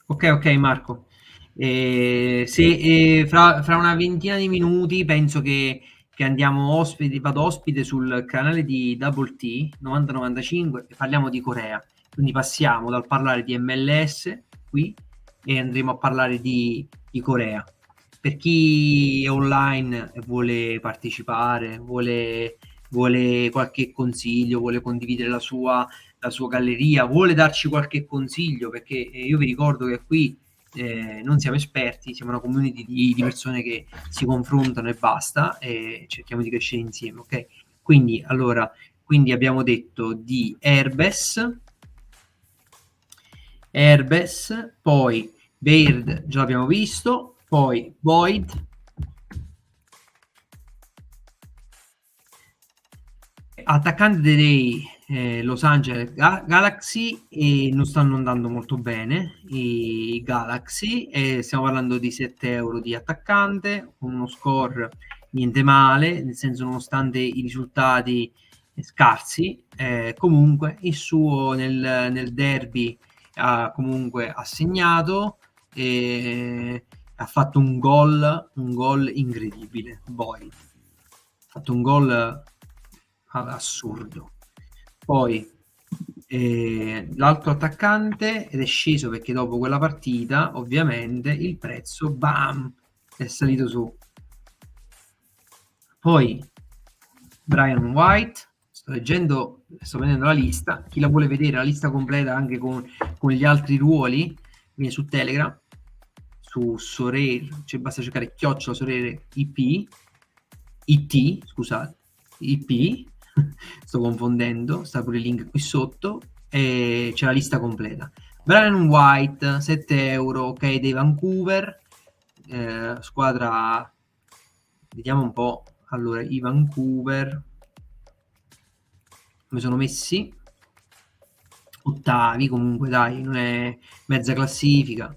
Ok Marco. Se fra una ventina di minuti penso che andiamo ospiti, vado ospite sul canale di Double T 9095 e parliamo di Corea. Quindi passiamo dal parlare di MLS qui e andremo a parlare di Corea. Per chi è online e vuole partecipare, vuole qualche consiglio, vuole condividere la sua galleria, vuole darci qualche consiglio, perché io vi ricordo che qui non siamo esperti, siamo una community di persone che si confrontano e basta, e cerchiamo di crescere insieme, ok? Quindi, allora, abbiamo detto di Herbes, poi Baird già l'abbiamo visto, poi Boyd, attaccante dei Los Angeles Galaxy, e non stanno andando molto bene i Galaxy, stiamo parlando di 7 € di attaccante con uno score niente male, nel senso nonostante i risultati scarsi, comunque il suo nel derby ha comunque segnato e ha fatto un gol incredibile. Boy ha fatto un gol assurdo. Poi l'altro attaccante ed è sceso perché dopo quella partita ovviamente il prezzo bam è salito su. Poi Brian White, sto vedendo la lista, chi la vuole vedere la lista completa anche con gli altri ruoli viene su Telegram, su Sorare, cioè basta cercare @Sorare IT, scusate, IP, sto confondendo, sta pure il link qui sotto e c'è la lista completa. Brian White 7 €, ok, dei Vancouver, squadra, vediamo un po'. Allora, i Vancouver come sono messi? Ottavi, comunque dai, non è mezza classifica.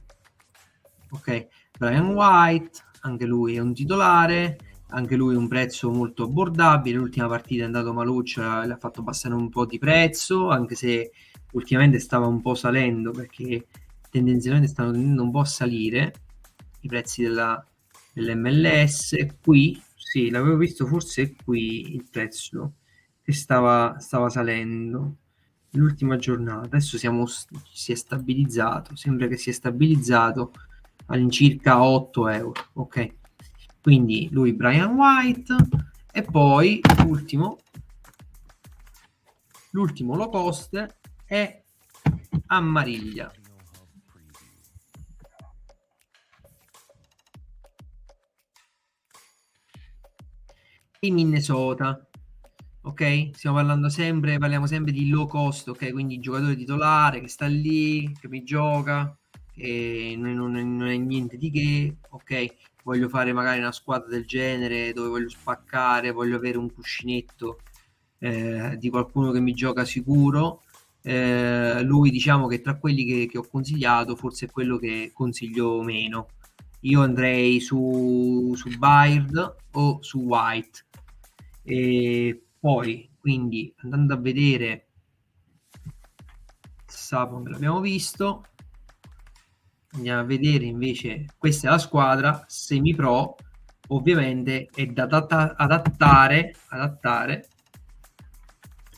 Ok, Brian White, anche lui è un titolare, anche lui un prezzo molto abbordabile. L'ultima partita è andato maluccio, le ha fatto passare un po' di prezzo, anche se ultimamente stava un po' salendo, perché tendenzialmente stanno tendendo un po' a salire i prezzi dell'MLS. Qui sì, l'avevo visto, forse qui il prezzo che stava salendo l'ultima giornata. Adesso si è stabilizzato, sembra che si è stabilizzato all'incirca 8 €, ok? Quindi lui Brian White, e poi l'ultimo low cost è Amariglia. Di Minnesota, ok? Parliamo sempre di low cost, ok? Quindi giocatore titolare che sta lì, che mi gioca, e non è niente di che, ok? Voglio fare magari una squadra del genere dove voglio spaccare, voglio avere un cuscinetto di qualcuno che mi gioca sicuro. Lui diciamo che tra quelli che ho consigliato forse è quello che consiglio meno. Io andrei su Baird o su White. E poi, quindi, andando a vedere Sapong l'abbiamo visto, andiamo a vedere invece, questa è la squadra semi-pro, ovviamente è da adattare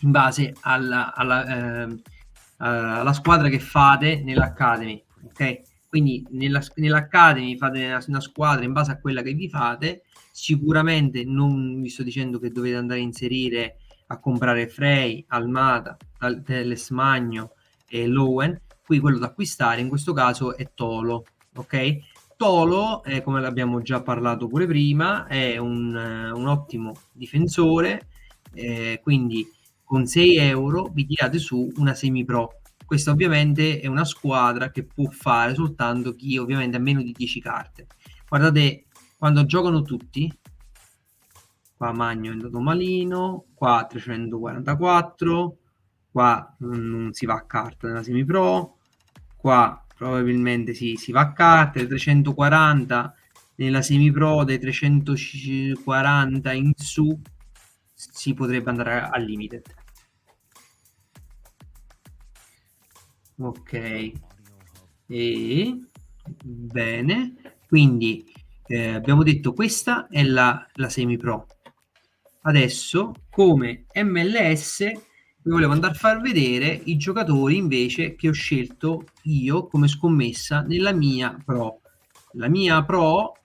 in base alla squadra che fate nell'Academy, ok? Quindi nell'Academy fate una squadra in base a quella che vi fate. Sicuramente non vi sto dicendo che dovete andare a inserire a comprare Frey, Almada, Telesmagno e Lowen. Qui quello da acquistare in questo caso è Tolo, ok? Tolo, come l'abbiamo già parlato pure prima, è un ottimo difensore, quindi con 6 euro vi tirate su una semi-pro. Questa ovviamente è una squadra che può fare soltanto chi ovviamente ha meno di 10 carte. Guardate, quando giocano tutti, qua Magno è andato malino, qua 344, qua non si va a carta nella semi-pro, qua probabilmente si va a carte, 340 nella semi-pro, dai 340 in su si potrebbe andare al limited. Ok, e bene, quindi abbiamo detto questa è la semi-pro. Adesso come MLS vi volevo andare a far vedere i giocatori invece che ho scelto io come scommessa nella mia pro. La mia pro,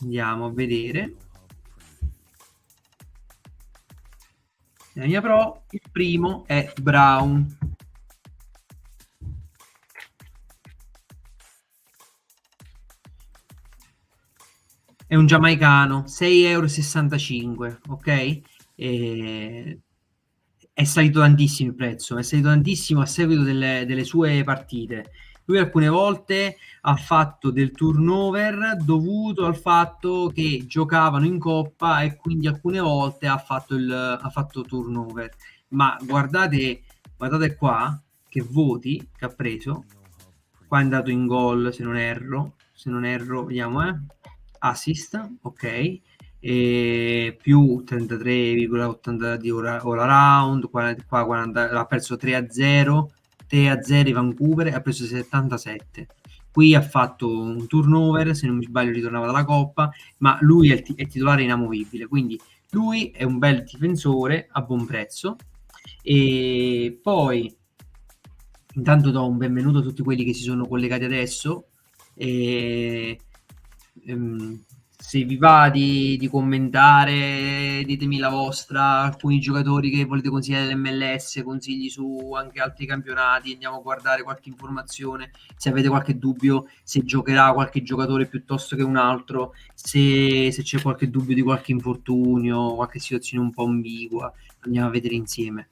andiamo a vedere, la mia pro, il primo è Brown. È un giamaicano, 6,65 euro, ok? È salito tantissimo il prezzo, è salito tantissimo a seguito delle sue partite. Lui alcune volte ha fatto del turnover dovuto al fatto che giocavano in coppa e quindi alcune volte ha fatto turnover. Ma guardate qua che voti che ha preso. Qua è andato in gol se non erro, vediamo, assist, ok, e più 33,80 di all round, qua 40, ha perso 3-0, 3-0 Vancouver, ha preso 77. Qui ha fatto un turnover, se non mi sbaglio ritornava dalla Coppa, ma lui è titolare inamovibile, quindi lui è un bel difensore a buon prezzo. E poi intanto do un benvenuto a tutti quelli che si sono collegati adesso. E, se vi va di commentare, ditemi la vostra, alcuni giocatori che volete consigliare dell'MLS, consigli su anche altri campionati, andiamo a guardare qualche informazione, se avete qualche dubbio, se giocherà qualche giocatore piuttosto che un altro, se c'è qualche dubbio di qualche infortunio, qualche situazione un po' ambigua, andiamo a vedere insieme.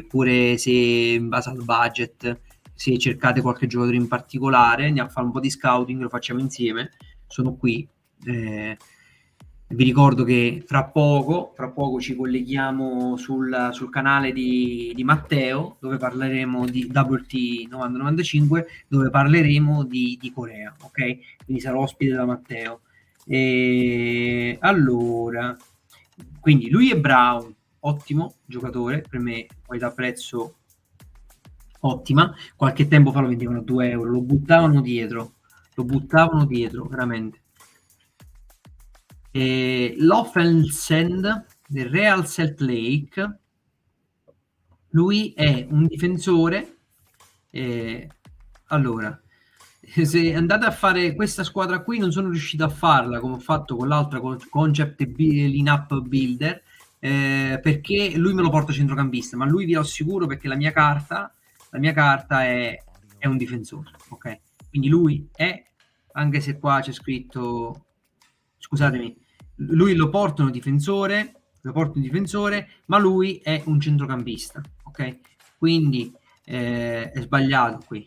Pure se in base al budget, se cercate qualche giocatore in particolare, andiamo a fare un po' di scouting, lo facciamo insieme. Sono qui. Vi ricordo che fra poco ci colleghiamo sul canale di Matteo, dove parleremo di WT 9095, dove parleremo di Corea, ok? Quindi sarò ospite da Matteo. Allora, quindi lui è Brown, ottimo giocatore, per me qualità prezzo ottima. Qualche tempo fa lo vendevano a 2 euro, lo buttavano dietro, veramente. L'Offensen del Real Salt Lake, lui è un difensore. Allora, se andate a fare questa squadra qui, non sono riuscito a farla come ho fatto con l'altra Concept Lineup Builder, perché lui me lo porta centrocampista, ma lui vi lo assicuro perché la mia carta è un difensore, ok? Quindi lui è, anche se qua c'è scritto, scusatemi, lui lo porta un difensore, ma lui è un centrocampista, ok? Quindi è sbagliato qui.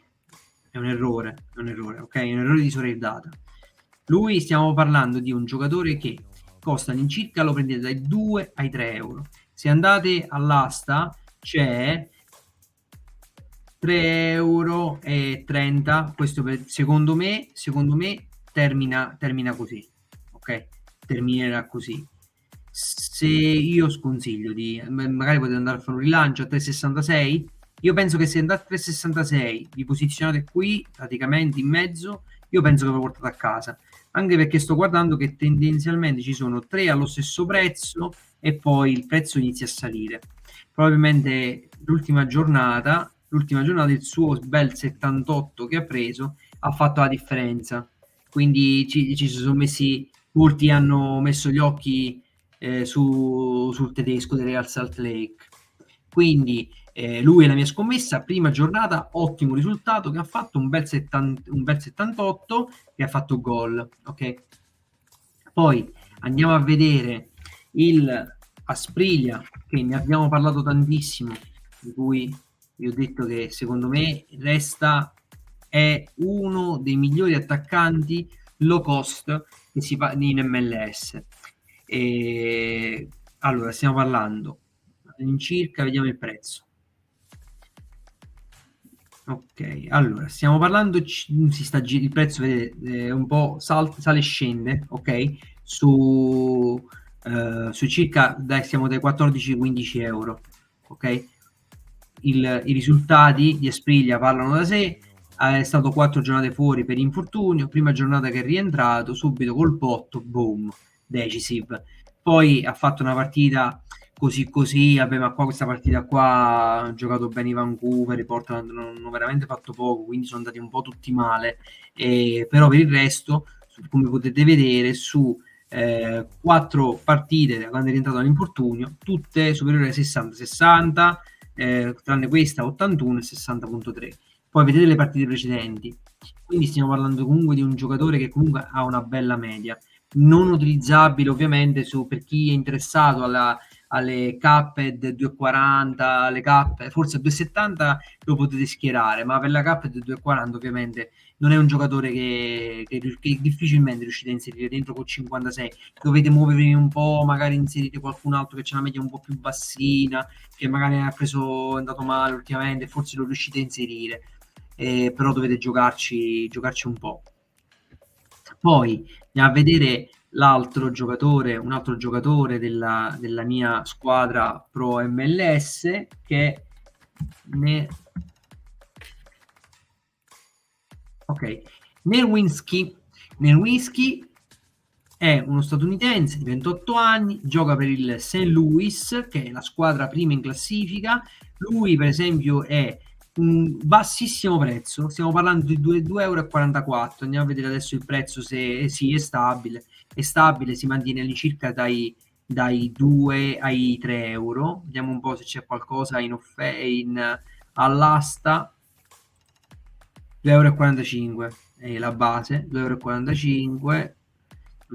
è un errore, ok? È un errore di sorvegliata. Lui, stiamo parlando di un giocatore che costa all'incirca, lo prendete dai 2 ai 3 euro. Se andate all'asta c'è 3,30 euro. Questo secondo me termina così, ok? Terminerà così. Se io sconsiglio di magari potete andare a fare un rilancio a 3,66. Io penso che se andate a 3,66 vi posizionate qui praticamente in mezzo, io penso che lo portate a casa, anche perché sto guardando che tendenzialmente ci sono 3 allo stesso prezzo e poi il prezzo inizia a salire. Probabilmente l'ultima giornata il suo bel 78 che ha preso ha fatto la differenza, quindi ci si sono messi, molti hanno messo gli occhi sul tedesco del Real Salt Lake. Quindi lui è la mia scommessa, prima giornata, ottimo risultato che ha fatto, un bel 78 che ha fatto gol, ok? Poi andiamo a vedere il Aspriglia, che ne abbiamo parlato tantissimo, di cui vi ho detto che secondo me è uno dei migliori attaccanti low cost che si fa in MLS. E allora stiamo parlando all'incirca, vediamo il prezzo. Ok, allora stiamo parlando, il prezzo vedete un po' sale e scende, ok? Su circa, siamo dai 14-15 euro, ok? I risultati di Espriglia parlano da sé, è stato 4 giornate fuori per infortunio, prima giornata che è rientrato, subito col botto, boom, decisive. Poi ha fatto una partita così, vabbè, ma qua questa partita qua ha giocato bene i Vancouver, i Portland non hanno veramente fatto poco, quindi sono andati un po' tutti male, però per il resto, come potete vedere, su 4 partite da quando è rientrato all'infortunio, tutte superiori ai 60-60, tranne questa 81 e 60.3. Poi vedete le partite precedenti, quindi stiamo parlando comunque di un giocatore che comunque ha una bella media, non utilizzabile ovviamente per chi è interessato alle cappe 2,40, alle cappe, forse a 2,70 lo potete schierare, ma per la cappe 2,40 ovviamente non è un giocatore che difficilmente riuscite a inserire dentro col 56, dovete muovervi un po', magari inserite qualcun altro che c'è una media un po' più bassina, che magari è andato male ultimamente, forse lo riuscite a inserire, però dovete giocarci un po'. Poi andiamo a vedere un altro giocatore della mia squadra pro MLS che ne ok, Nerwinski è uno statunitense di 28 anni, gioca per il St. Louis, che è la squadra prima in classifica. Lui, per esempio, è un bassissimo prezzo, stiamo parlando di 2,44 euro. Andiamo a vedere adesso il prezzo, se sì, è stabile, si mantiene all'incirca dai 2 ai 3 euro. Vediamo un po' se c'è qualcosa all'asta. 2,45 euro è la base, 2,45 euro.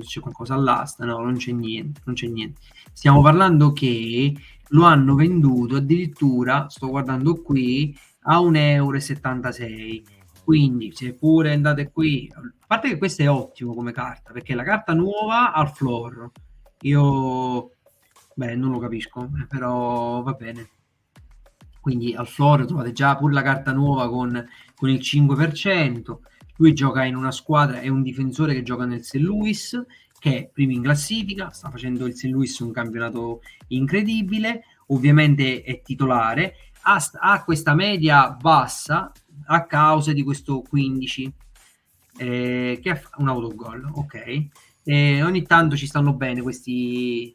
C'è qualcosa all'asta? No, non c'è niente, non c'è niente. Stiamo parlando che lo hanno venduto addirittura, sto guardando qui, a 1,76 euro. Quindi se pure andate qui, a parte che questo è ottimo come carta, perché la carta nuova al floor, io non lo capisco, però va bene. Quindi al floor trovate già pure la carta nuova con il 5%. Lui gioca in una squadra, è un difensore che gioca nel St. Louis, che è primo in classifica, sta facendo il St. Louis un campionato incredibile, ovviamente è titolare, ha questa media bassa a causa di questo 15, che è un autogol, ok? Ogni tanto ci stanno bene questi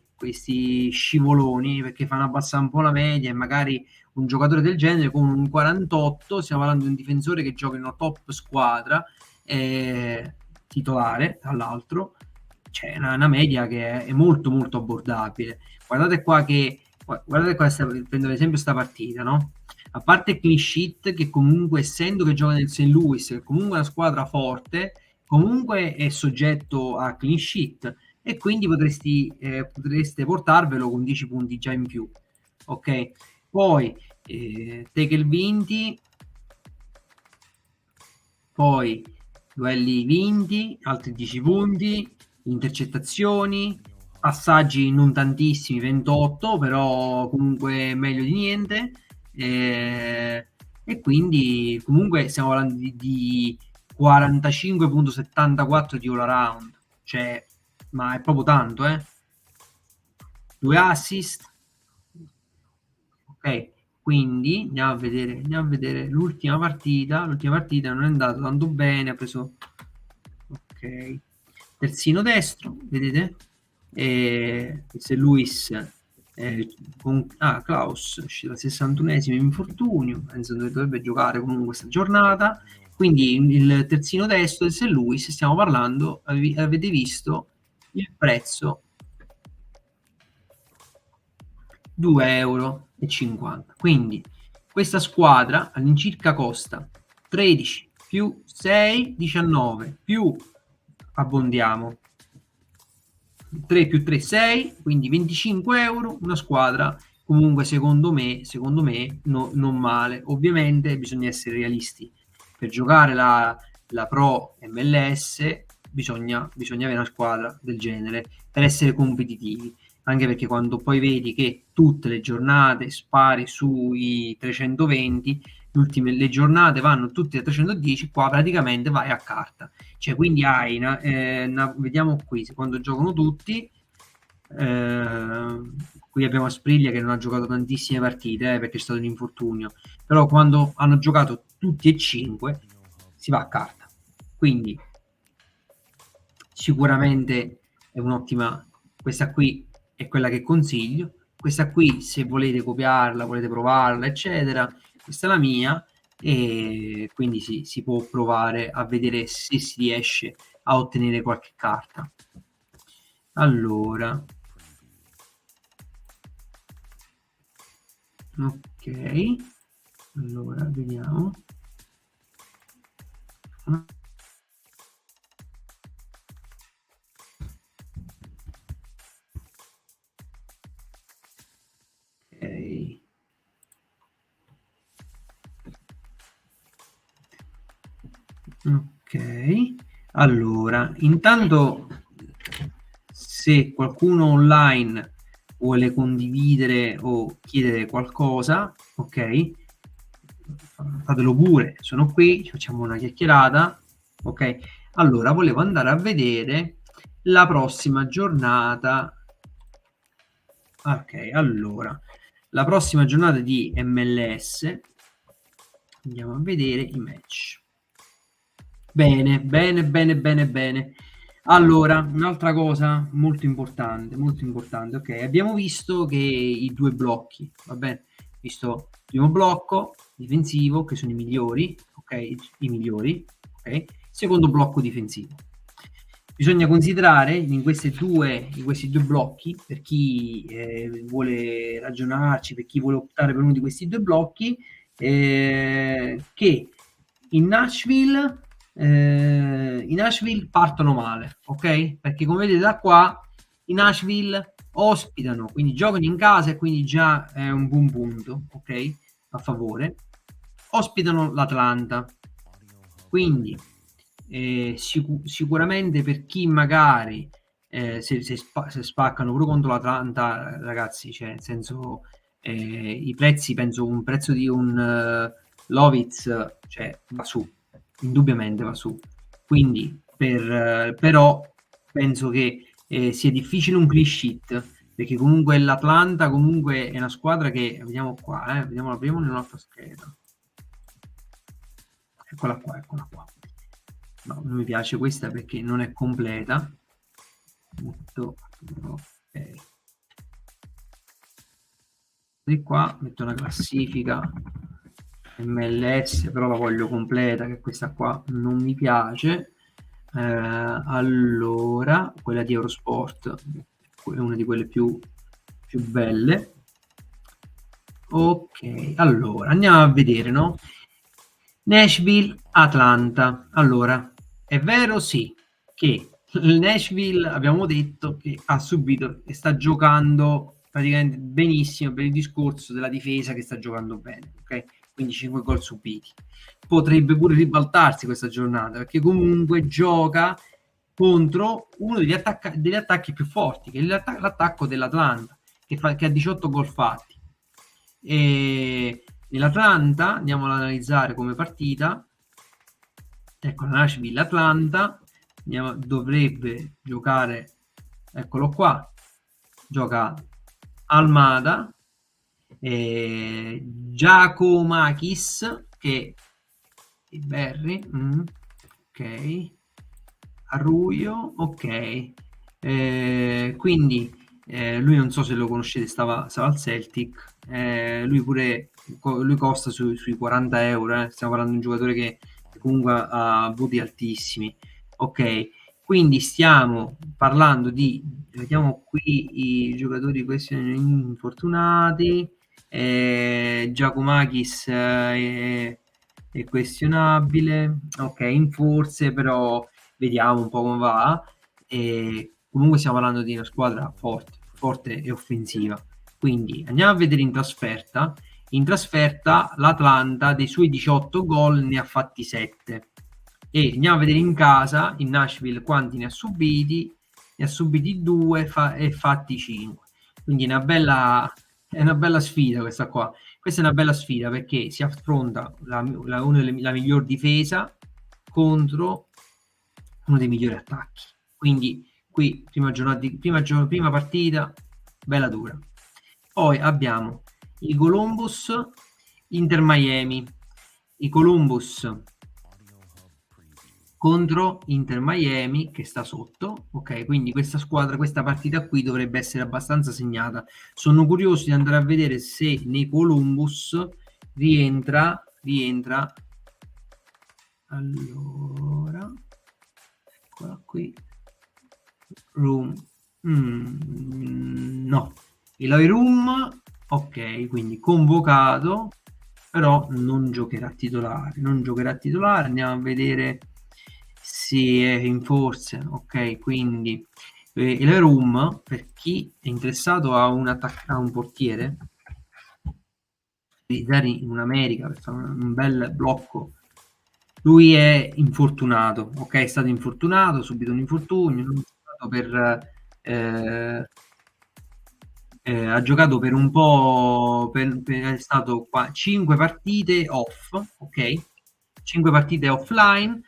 scivoloni perché fanno abbassare un po' la media e magari un giocatore del genere con un 48, stiamo parlando di un difensore che gioca in una top squadra, titolare tra l'altro, c'è una media che è molto molto abbordabile. Guardate qua prendo ad esempio questa partita, no? A parte clean sheet, che comunque essendo che gioca nel St. Louis, che comunque è una squadra forte, comunque è soggetto a clean sheet e quindi potreste portarvelo con 10 punti già in più, ok? Poi Tackle vinti, poi duelli vinti, altri 10 punti, intercettazioni, passaggi non tantissimi, 28, però comunque meglio di niente. E quindi comunque stiamo parlando di 45,74 di all around, cioè, ma è proprio tanto, 2 assist. Ok, quindi andiamo a vedere l'ultima partita. L'ultima partita non è andata tanto bene, ha preso, ok, terzino destro, vedete? Se Luis Klaus esce dal 61esimo infortunio, penso che dovrebbe giocare comunque questa giornata. Quindi il terzino destro del St. Louis, stiamo parlando, avete visto il prezzo, 2,50 €. Quindi questa squadra all'incirca costa 13 più 6, 19, più abbondiamo 3 più 3, 6, quindi 25 €. Una squadra comunque secondo me non male. Ovviamente bisogna essere realisti. Per giocare la Pro MLS bisogna avere una squadra del genere per essere competitivi, anche perché quando poi vedi che tutte le giornate spari sui 320, le giornate vanno tutte a 310, qua praticamente vai a carta. Cioè, quindi hai vediamo qui quando giocano tutti. Qui abbiamo Aspriglia che non ha giocato tantissime partite perché c'è stato un infortunio, però quando hanno giocato tutti e 5 si va a carta, quindi sicuramente è un'ottima. Questa qui è quella che consiglio. Questa qui, se volete copiarla, volete provarla, eccetera, questa è la mia, e quindi si può provare a vedere se si riesce a ottenere qualche carta. Allora, ok, allora vediamo. Ok, allora, intanto se qualcuno online vuole condividere o chiedere qualcosa, ok, fatelo pure, sono qui, ci facciamo una chiacchierata, ok. Allora, volevo andare a vedere la prossima giornata. Ok, allora, la prossima giornata di MLS, andiamo a vedere i match. Bene. Allora, un'altra cosa molto importante, ok, abbiamo visto che i 2 blocchi, va bene, visto il primo blocco difensivo, che sono i migliori, ok, secondo blocco difensivo. Bisogna considerare in questi due blocchi, per chi vuole ragionarci, per chi vuole optare per uno di questi 2 blocchi, che in Nashville partono male, ok? Perché come vedete da qua, i Nashville ospitano, quindi giocano in casa e quindi già è un buon punto, ok? A favore. Ospitano l'Atlanta, quindi sicuramente per chi magari se spaccano pure contro l'Atlanta, ragazzi, cioè nel senso, i prezzi, penso un prezzo di un Lovitz, cioè va su, indubbiamente va su. Quindi però penso che sia difficile un clean sheet, perché comunque l'Atlanta comunque è una squadra che, vediamo qua, vediamo la prima nell'altra scheda. Eccola qua. No, non mi piace questa perché non è completa. Ok. Di qua metto una classifica MLS, però la voglio completa, che questa qua non mi piace. Allora, quella di Eurosport è una di quelle più belle. Ok, allora andiamo a vedere, no? Nashville, Atlanta. Allora, è vero sì che il Nashville abbiamo detto che ha subito e sta giocando praticamente benissimo per il discorso della difesa, che sta giocando bene, ok? quindi 5 gol subiti. Potrebbe pure ribaltarsi questa giornata, perché comunque gioca contro uno degli attacchi più forti, che è l'attacco dell'Atlanta, che ha 18 gol fatti. E nell'Atlanta, andiamo ad analizzare come partita, ecco la Nashville-Atlanta, dovrebbe giocare, eccolo qua, gioca Almada, Giacomakis, che è Berry, ok, Arruio, ok, quindi lui non so se lo conoscete, stava al Celtic, lui pure lui costa sui 40 euro, stiamo parlando di un giocatore che comunque ha voti altissimi. Ok, quindi stiamo parlando di, vediamo qui i giocatori questi infortunati, Giacomakis è questionabile, ok, in forze, però vediamo un po' come va. E comunque stiamo parlando di una squadra forte e offensiva. Quindi andiamo a vedere in trasferta. In trasferta l'Atlanta dei suoi 18 gol ne ha fatti 7. E andiamo a vedere in casa, in Nashville, quanti ne ha subiti. Ne ha subiti 2 e fatti 5. Quindi è una bella sfida questa qua. Questa è una bella sfida perché si affronta la miglior difesa contro uno dei migliori attacchi. Quindi qui prima partita bella dura. Poi abbiamo i Columbus Inter Miami, i Columbus contro Inter Miami che sta sotto, ok, quindi questa partita qui dovrebbe essere abbastanza segnata. Sono curioso di andare a vedere se nei Columbus rientra allora, eccola qui, Room, no, Eloy Room, ok, quindi convocato, però non giocherà titolare, andiamo a vedere se è in forze, ok, quindi Eloy Room, per chi è interessato a un portiere, in America per fare un bel blocco. Lui è infortunato, ok? È stato infortunato, ha subito un infortunio, ha giocato per un po', è stato 5 partite off, ok? 5 partite offline,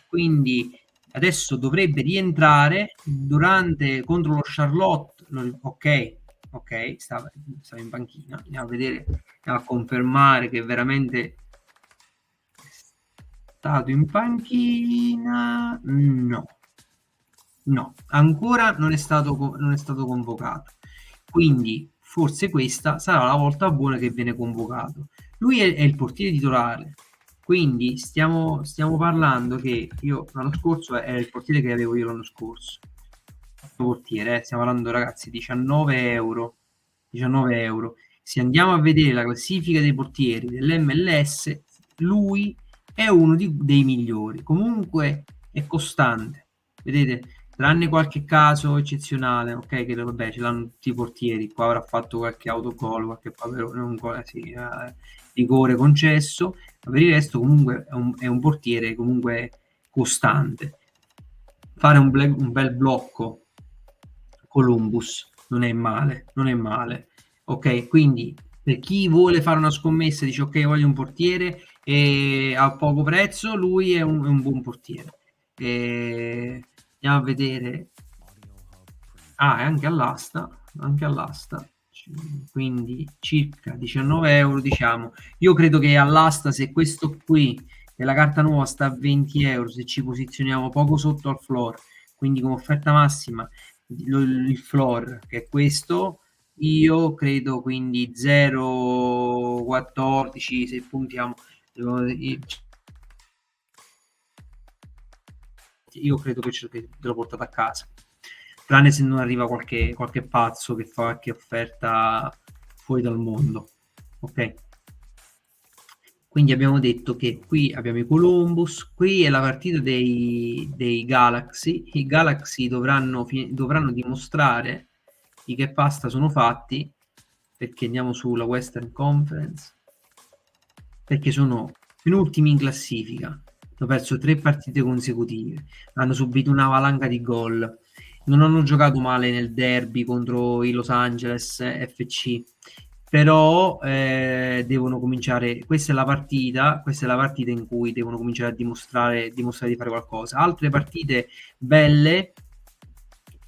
quindi adesso dovrebbe rientrare contro lo Charlotte, ok, stava in panchina, andiamo a vedere, andiamo a confermare che veramente stato in panchina, no, ancora non è stato convocato, quindi forse questa sarà la volta buona che viene convocato. Lui è il portiere titolare, quindi stiamo parlando che io l'anno scorso era il portiere che avevo io l'anno scorso, portiere, stiamo parlando ragazzi 19 euro. Se andiamo a vedere la classifica dei portieri dell'MLS, lui è uno dei migliori, comunque è costante, vedete, tranne qualche caso eccezionale, ok, che vabbè ce l'hanno tutti i portieri, qua avrà fatto qualche autogol, qualche rigore concesso, ma per il resto comunque è un portiere comunque costante. Fare un bel blocco Columbus non è male, ok, quindi per chi vuole fare una scommessa dice ok voglio un portiere e a poco prezzo, lui è un buon portiere. Andiamo a vedere, è anche all'asta, quindi circa 19 euro, diciamo. Io credo che all'asta, se questo qui della carta nuova sta a 20 euro, se ci posizioniamo poco sotto al floor, quindi come offerta massima il floor che è questo, io credo quindi 0,14 se puntiamo, io credo che te lo portate a casa, tranne se non arriva qualche pazzo che fa qualche offerta fuori dal mondo, ok? Quindi abbiamo detto che qui abbiamo i Columbus, qui è la partita dei Galaxy. I Galaxy dovranno dimostrare di che pasta sono fatti perché andiamo sulla Western Conference, perché sono penultimi in classifica, hanno perso 3 partite consecutive, hanno subito una valanga di gol, non hanno giocato male nel derby contro i Los Angeles FC, però devono cominciare, questa è la partita in cui devono cominciare a dimostrare di fare qualcosa. Altre partite belle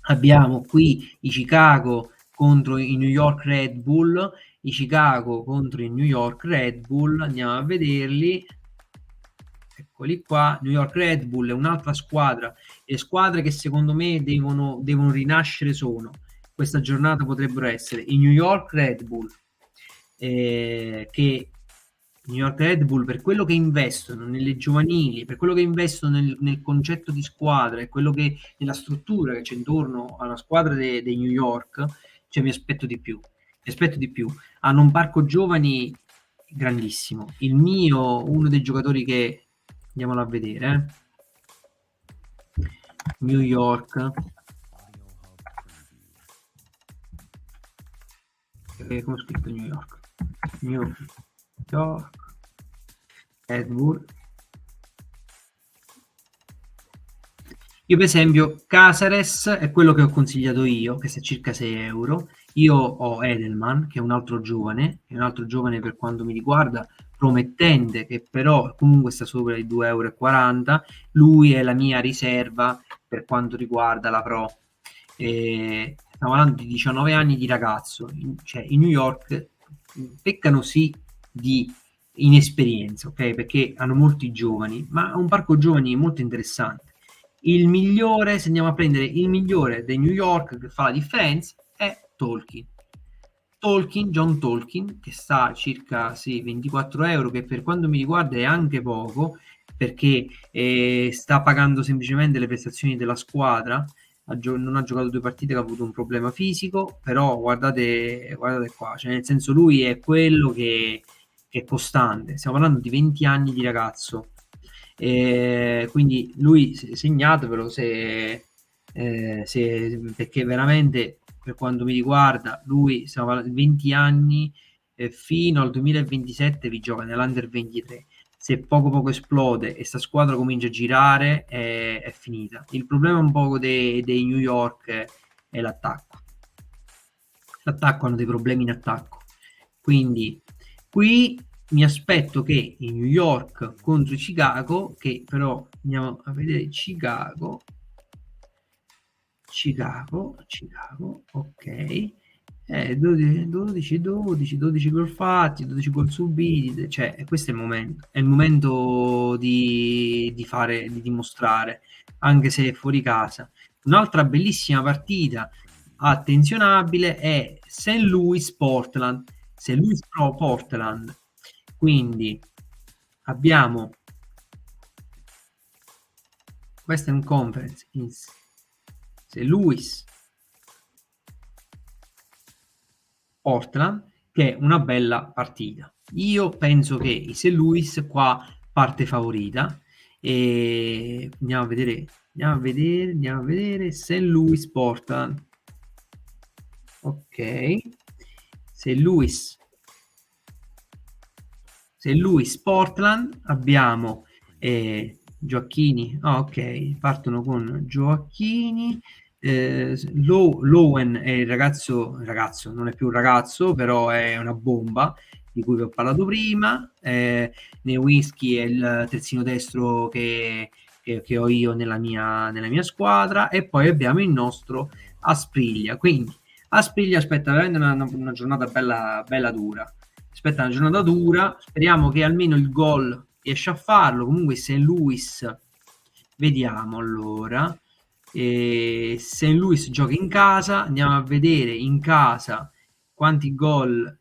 abbiamo qui i Chicago contro i New York Red Bull, i Chicago contro i New York Red Bull, andiamo a vederli, eccoli qua. New York Red Bull è un'altra squadra, le squadre che secondo me devono rinascere sono, questa giornata potrebbero essere i New York Red Bull, che New York Red Bull, per quello che investono nelle giovanili, per quello che investono nel concetto di squadra e quello che nella struttura che c'è intorno alla squadra dei New York, cioè mi aspetto di più. Hanno un parco giovani grandissimo. Uno dei giocatori che andiamolo a vedere, New York. Come ho scritto New York? New York Red Bull. Io per esempio Caceres è quello che ho consigliato io, che sta a circa 6 euro. Io ho Edelman, che è un altro giovane per quanto mi riguarda, promettente, che però comunque sta sopra i 2,40 euro. Lui è la mia riserva per quanto riguarda la Pro. Stiamo parlando di 19 anni di ragazzo, cioè in New York peccano sì di inesperienza, ok? Perché hanno molti giovani, ma un parco giovani molto interessante. Il migliore, se andiamo a prendere il migliore dei New York che fa la differenza, è Tolkien. John Tolkien, che sta a circa 24 euro, che per quanto mi riguarda è anche poco, perché sta pagando semplicemente le prestazioni della squadra. Non ha giocato 2 partite, che ha avuto un problema fisico, però guardate qua, cioè nel senso lui è quello che è costante. Stiamo parlando di 20 anni di ragazzo. Quindi lui segnatevelo perché veramente per quanto mi riguarda lui 20 anni fino al 2027 vi gioca nell'Under 23. Se poco esplode e sta squadra comincia a girare è finita. Il problema un poco dei New York è l'attacco hanno dei problemi in attacco, quindi qui mi aspetto che in New York contro Chicago, che però andiamo a vedere Chicago, ok, 12 gol fatti, 12 gol subiti, cioè questo è il momento di dimostrare, anche se è fuori casa. Un'altra bellissima partita attenzionabile è St. Louis Portland, quindi abbiamo Western Conference in St. Louis Portland, che è una bella partita. Io penso che i St. Louis qua parte favorita, e andiamo a vedere St. Louis Portland, ok, St. Louis Portland, abbiamo Gioacchini, ok, partono con Gioacchini, Lowen è il ragazzo, non è più un ragazzo, però è una bomba di cui vi ho parlato prima. Nowinski è il terzino destro che ho io nella mia squadra, e poi abbiamo il nostro Aspriglia. Quindi Aspriglia aspetta veramente una giornata bella dura. Aspetta una giornata dura, speriamo che almeno il gol riesce a farlo. Comunque St. Louis, vediamo allora. St. Louis gioca in casa, andiamo a vedere in casa quanti gol.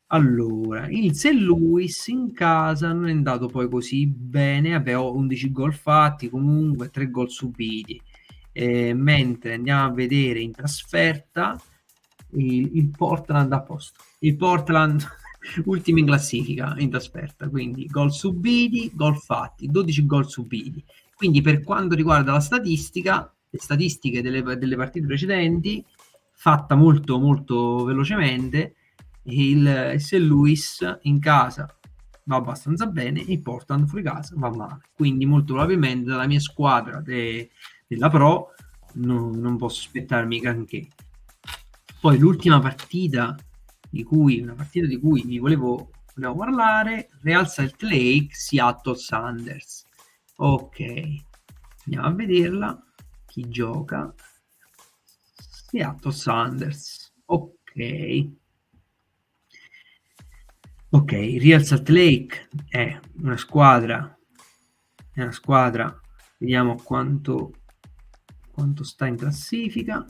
Allora, il St. Louis in casa non è andato poi così bene, abbiamo 11 gol fatti, comunque 3 gol subiti, mentre andiamo a vedere in trasferta il Portland a posto, il Portland ultimo in classifica in trasferta, quindi gol subiti, gol fatti, 12 gol subiti. Quindi per quanto riguarda la statistica, le statistiche delle partite precedenti, fatta molto molto velocemente. Il St. Louis in casa va abbastanza bene, il Portland fuori casa va male, quindi molto probabilmente dalla mia squadra della Pro non posso aspettarmi granché. Poi l'ultima partita una partita di cui vi volevo parlare, Real Salt Lake Seattle Sounders. Ok, andiamo a vederla. Chi gioca? Seattle Sounders. Ok. Ok, Real Salt Lake è una squadra, vediamo quanto sta in classifica.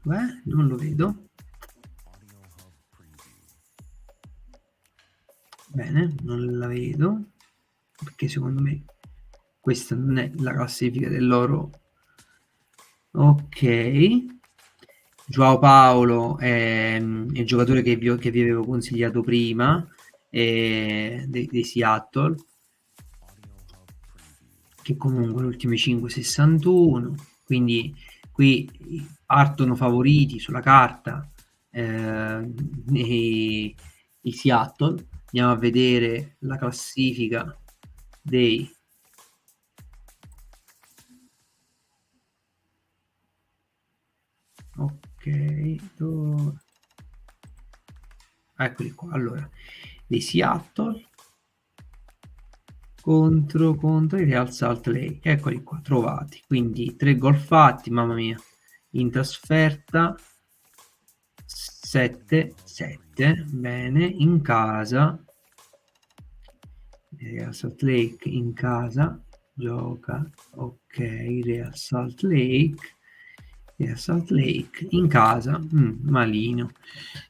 Beh, non lo vedo. Bene, non la vedo, perché secondo me questa non è la classifica del loro. Ok. Joao Paolo è il giocatore che vi avevo consigliato prima, dei Seattle, che comunque le ultime 5,61, quindi qui partono favoriti sulla carta i Seattle. Andiamo a vedere la classifica dei eccoli qua. Allora, dei Seattle contro i Real Salt Lake, eccoli qua, trovati. Quindi 3 gol fatti, mamma mia, in trasferta 7-7, bene, in casa Real Salt Lake in casa gioca, ok, Real Salt Lake in casa, malino,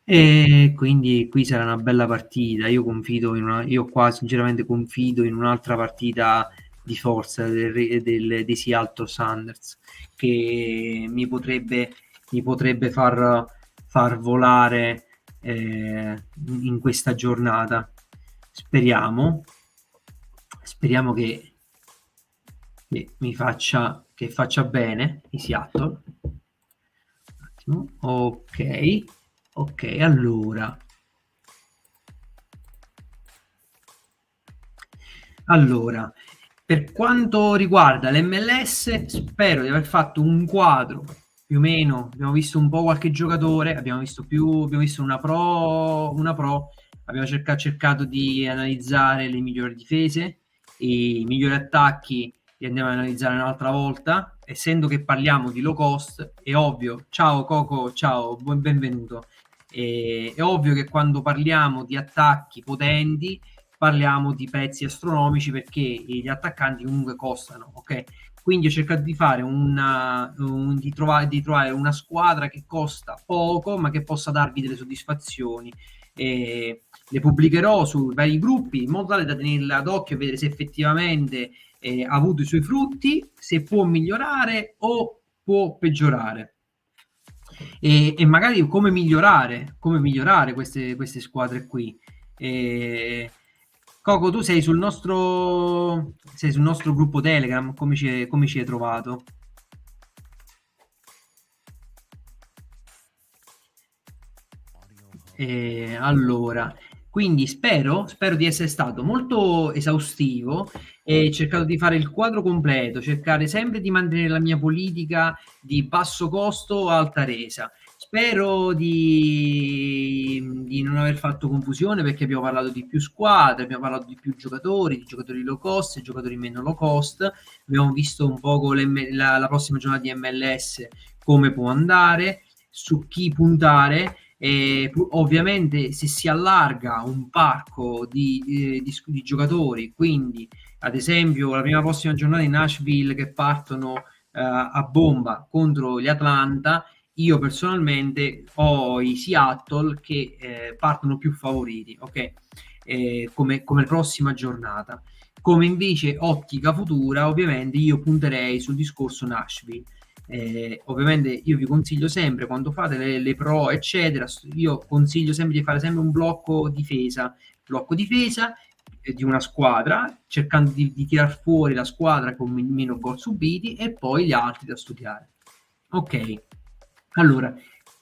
e quindi qui sarà una bella partita. Io qua sinceramente confido in un'altra partita di forza dei Seattle Sounders, che mi potrebbe far volare in questa giornata. Speriamo che faccia bene i Seattle. Un attimo. Ok, allora, per quanto riguarda l'MLS, spero di aver fatto un quadro più o meno. Abbiamo visto un po' qualche giocatore, abbiamo visto una pro, abbiamo cercato di analizzare le migliori difese, i migliori attacchi li andiamo ad analizzare un'altra volta. Essendo che parliamo di low cost, è ovvio. Ciao Coco, ciao, benvenuto. È ovvio che quando parliamo di attacchi potenti parliamo di prezzi astronomici, perché gli attaccanti comunque costano, ok? Quindi ho cercato di fare di trovare una squadra che costa poco ma che possa darvi delle soddisfazioni. Le pubblicherò sui vari gruppi in modo tale da tenerla d'occhio e vedere se effettivamente ha avuto i suoi frutti, se può migliorare o può peggiorare. E magari come migliorare queste squadre qui. Coco, tu sei sul nostro gruppo Telegram, come ci hai trovato? Allora, quindi spero di essere stato molto esaustivo e cercato di fare il quadro completo, cercare sempre di mantenere la mia politica di basso costo, alta resa. Spero di non aver fatto confusione, perché abbiamo parlato di più squadre, abbiamo parlato di più giocatori, di giocatori low cost e giocatori meno low cost. Abbiamo visto un po' con la prossima giornata di MLS come può andare, su chi puntare. Ovviamente se si allarga un parco di giocatori, quindi ad esempio la prossima giornata in Nashville che partono a bomba contro gli Atlanta, io personalmente ho i Seattle che partono più favoriti, ok? Come prossima giornata. Come invece ottica futura, ovviamente io punterei sul discorso Nashville. Ovviamente io vi consiglio sempre, quando fate le pro eccetera, io consiglio sempre di fare sempre un blocco difesa, di una squadra, cercando di tirar fuori la squadra con meno gol subiti e poi gli altri da studiare. Ok, allora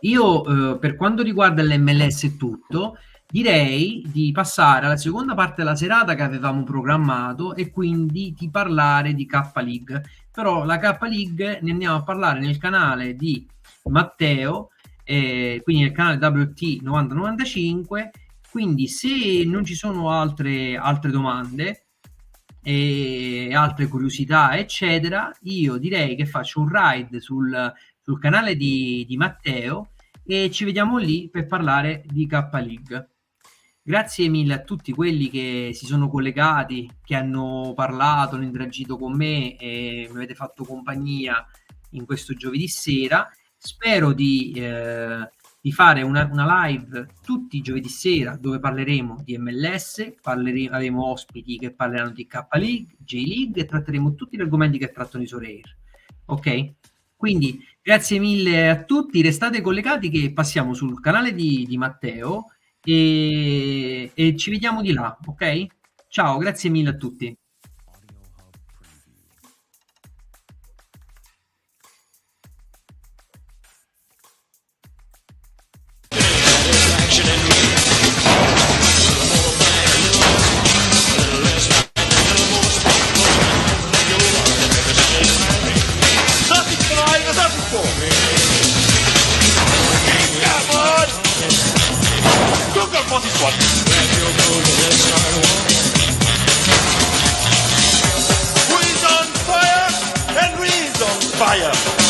io per quanto riguarda l'MLS e tutto, direi di passare alla seconda parte della serata che avevamo programmato e quindi di parlare di K-League. Però la K-League ne andiamo a parlare nel canale di Matteo, quindi nel canale WT 9095. Quindi se non ci sono altre domande e altre curiosità eccetera, io direi che faccio un ride sul canale di Matteo e ci vediamo lì per parlare di K-League. Grazie mille a tutti quelli che si sono collegati, che hanno parlato, hanno interagito con me e mi avete fatto compagnia in questo giovedì sera. Spero di fare una live tutti i giovedì sera dove parleremo di MLS, avremo ospiti che parleranno di K-League, J-League e tratteremo tutti gli argomenti che trattano i Sorair. Ok? Quindi grazie mille a tutti, restate collegati che passiamo sul canale di Matteo e ci vediamo di là, ok? Ciao, grazie mille a tutti. Who is on fire and who is on fire?